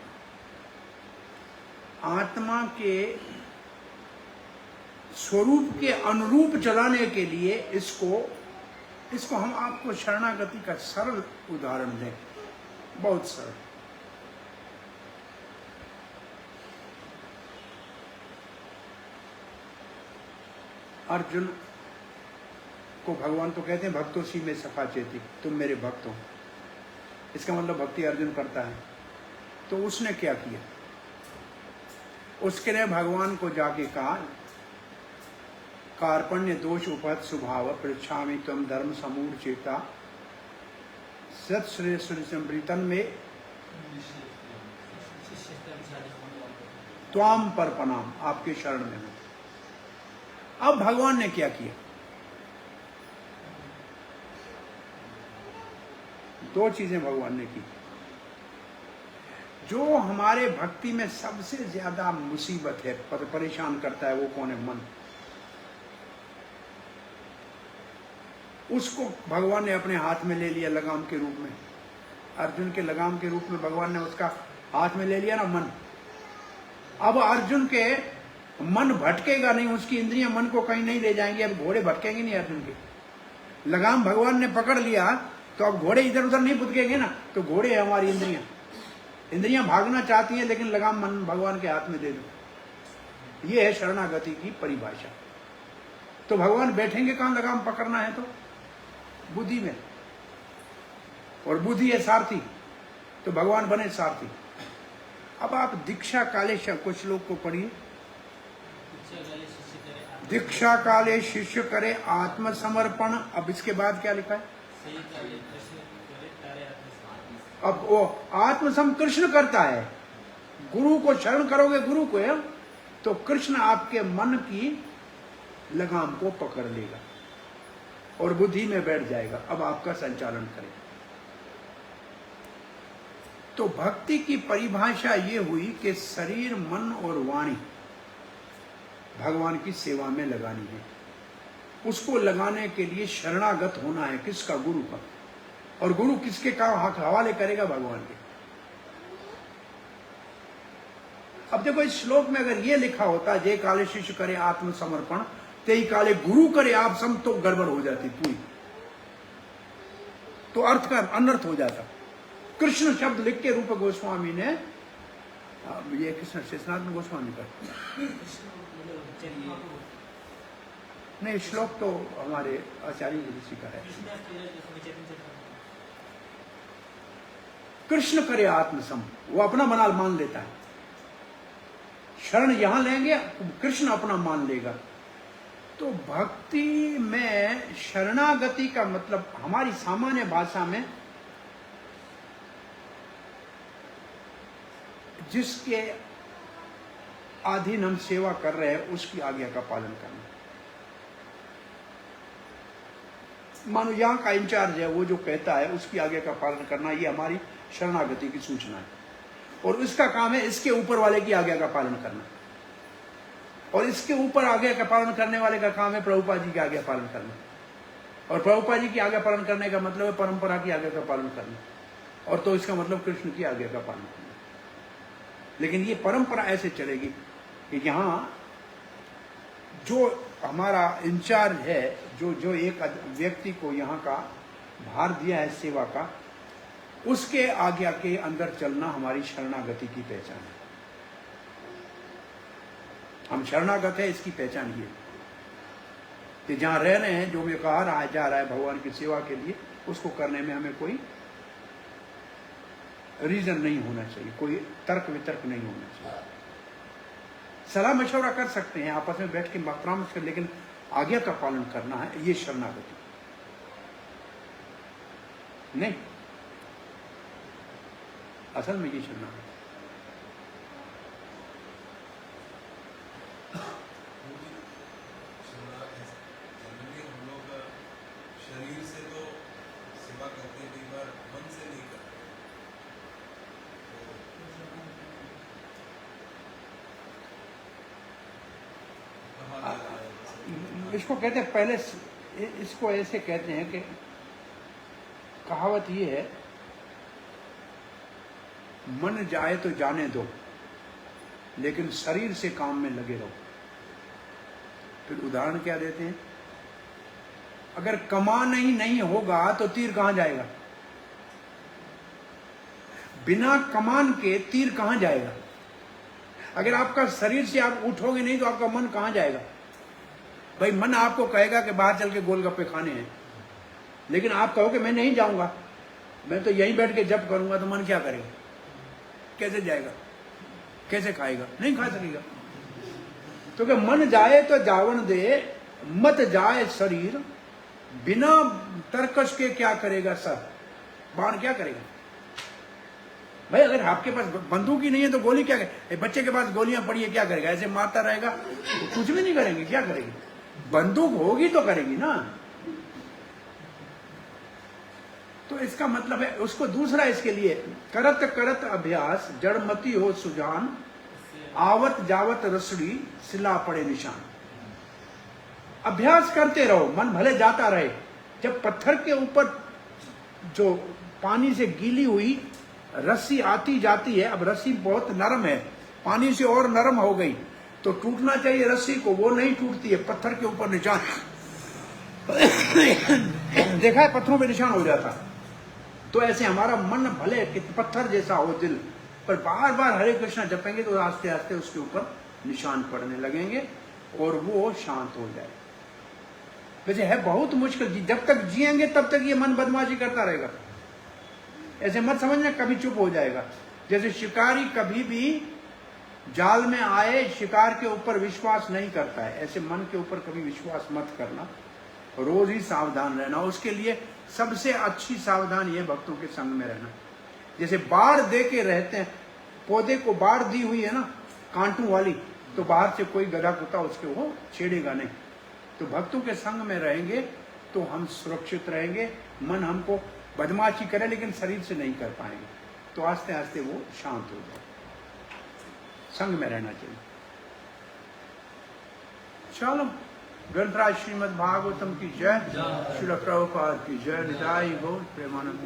आत्मा के स्वरूप के अनुरूप चलाने के लिए इसको हम आपको शरणागति का सरल उदाहरण दें, बहुत सरल। अर्जुन को भगवान तो कहते हैं भक्तों में सखा चेती, तुम मेरे भक्त हो। इसका मतलब भक्ति अर्जुन करता है। तो उसने क्या किया? उसके ने भगवान को जाके कहा, कार्पण्य दोष उपहत स्वभाव पृच्छामि त्वं धर्म समूढ़ चेता सत श्रेय संप्रीतन में त्वाम पर प्रणाम, आपके शरण में हूं। अब भगवान ने क्या किया? दो चीजें भगवान ने की। जो हमारे भक्ति में सबसे ज्यादा मुसीबत है, परेशान करता है, वो कौन है? मन। उसको भगवान ने अपने हाथ में ले लिया लगाम के रूप में। अर्जुन के लगाम के रूप में भगवान ने उसका हाथ में ले लिया ना, मन। अब अर्जुन के मन भटकेगा नहीं, उसकी इंद्रियां मन को कहीं नहीं ले जाएंगी। अब घोड़े भटकेंगे नहीं अर्जुन के। लगाम भगवान ने पकड़ लिया तो अब घोड़े इधर उधर नहीं भटकेंगे ना। तो घोड़े है हमारी इंद्रियां। इंद्रियां भागना चाहती हैं, लेकिन लगाम मन भगवान के हाथ में दे दो। ये है शरणागति की परिभाषा। तो भगवान बैठेंगे कहां लगाम पकड़ना है? तो बुद्धि में, और बुद्धि है सारथी, तो भगवान बने सारथी। अब आप दीक्षा काले कुछ लोग को पढ़िए। दीक्षा काले शिष्य करे आत्मसमर्पण। अब इसके बाद क्या लिखा है? अब वो आत्मसम कृष्ण करता है। गुरु को शरण करोगे, गुरु को है, तो कृष्ण आपके मन की लगाम को पकड़ लेगा और बुद्धि में बैठ जाएगा। अब आपका संचालन करेगा। तो भक्ति की परिभाषा ये हुई कि शरीर, मन और वाणी भगवान की सेवा में लगानी है। उसको लगाने के लिए शरणागत होना है। किसका? गुरु का। और गुरु किसके का हवाले करेगा? भगवान के। अब देखो, इस श्लोक में अगर ये लिखा होता, जय काले शिष्य करे आत्मसमर्पण तेई काले गुरु करे आप सम, तो गड़बड़ हो जाती पूरी। तो अर्थ का अनर्थ हो जाता। कृष्ण शब्द लिख के रूप गोस्वामी ने, ये कृष्ण शेषनाथ गोस्वामी का नहीं, श्लोक तो हमारे आचार्य ऋषि का है। कृष्ण करे आत्मसम, वो अपना बना मान लेता है। शरण यहां लेंगे, कृष्ण अपना मान लेगा। तो भक्ति में शरणागति का मतलब हमारी सामान्य भाषा में जिसके अधीन हम सेवा कर रहे हैं उसकी आज्ञा का पालन करना। मानो यहां का इंचार्ज है, वो जो कहता है उसकी आज्ञा का पालन करना, ये हमारी शरणागति की सूचना है। और इसका काम है इसके ऊपर वाले की आज्ञा का पालन करना। और इसके ऊपर आज्ञा का पालन करने वाले का काम है प्रभुपाद जी की आज्ञा पालन करना। और प्रभुपाद जी की आज्ञा पालन करने का मतलब है परंपरा की आज्ञा का पालन करना। और तो इसका मतलब कृष्ण की आज्ञा का पालन करना। लेकिन ये परंपरा ऐसे चलेगी कि यहां जो हमारा इंचार्ज है, जो एक व्यक्ति को यहाँ का भार दिया है सेवा का, उसके आज्ञा के अंदर चलना हमारी शरणागति की पहचान है। हम शरणागत है, इसकी पहचान ये कि जहां रह रहे हैं, जो मैं कहा रहा है जा रहा है भगवान की सेवा के लिए, उसको करने में हमें कोई रीजन नहीं होना चाहिए, कोई तर्क वितर्क नहीं होना चाहिए। सलाह मशवरा कर सकते हैं आपस में बैठ के परामर्श कर, लेकिन आज्ञा का पालन करना है, ये शरणागति नहीं। असल में ये शरणागति। शरीर से तो सेवा करते हैं, कई बार मन से नहीं करते। इसको कहते हैं पहले, इसको ऐसे कहते हैं कि कहावत ये है मन जाए तो जाने दो, लेकिन शरीर से काम में लगे रहो। फिर उदाहरण क्या देते हैं, अगर कमान ही नहीं होगा तो तीर कहां जाएगा? बिना कमान के तीर कहां जाएगा? अगर आपका शरीर से आप उठोगे नहीं तो आपका मन कहां जाएगा? भाई मन आपको कहेगा कि बाहर चल के गोलगप्पे खाने हैं, लेकिन आप कहोगे मैं नहीं जाऊंगा, मैं तो यहीं बैठ के जप करूंगा, तो मन क्या करेगा? कैसे जाएगा? कैसे खाएगा? नहीं खा सकेगा। तो क्या मन जाए तो जावन दे, मत जाए शरीर, बिना तरकश के क्या करेगा सर? बाण क्या करेगा? भाई अगर आपके पास बंदूक ही नहीं है तो गोली क्या करेगा? बच्चे के पास गोलियां पड़ी है, क्या करेगा? ऐसे मारता रहेगा तो कुछ भी नहीं करेंगे, क्या करेगी? बंदूक होगी तो करेगी ना। तो इसका मतलब है उसको दूसरा, इसके लिए करत करत अभ्यास जड़मती हो सुजान, आवत जावत रसड़ी सिला पड़े निशान। अभ्यास करते रहो, मन भले जाता रहे। जब पत्थर के ऊपर जो पानी से गीली हुई रस्सी आती जाती है, अब रस्सी बहुत नरम है, पानी से और नरम हो गई तो टूटना चाहिए रस्सी को, वो नहीं टूटती है। पत्थर के ऊपर निशान देखा है, पत्थरों पे निशान हो जाता। तो ऐसे हमारा मन भले पत्थर जैसा हो दिल, पर बार बार हरे कृष्णा जपेंगे तो आस्ते आस्ते उसके ऊपर निशान पड़ने लगेंगे और वो शांत हो जाए। वैसे है बहुत मुश्किल, जब तक जिएंगे तब तक ये मन बदमाशी करता रहेगा। ऐसे मत समझना कभी चुप हो जाएगा। जैसे शिकारी कभी भी जाल में आए शिकार के ऊपर विश्वास नहीं करता है, ऐसे मन के ऊपर कभी विश्वास मत करना, रोज ही सावधान रहना। उसके लिए सबसे अच्छी सावधान ये भक्तों के संग में रहना। जैसे बाढ़ दे के रहते हैं, पौधे को बाढ़ दी हुई है ना कांटों वाली, तो बाहर से कोई गधा कुत्ता उसके वो छेड़ेगा नहीं। तो भक्तों के संग में रहेंगे तो हम सुरक्षित रहेंगे। मन हमको बदमाशी करे लेकिन शरीर से नहीं कर पाएंगे, तो आस्ते आस्ते वो शांत हो जाए। संग में रहना चाहिए। चलो, ग्रंथराज श्रीमद् भागवतम की जय, श्रील प्रभुपाद की जय, निताई गौर प्रेमानंद।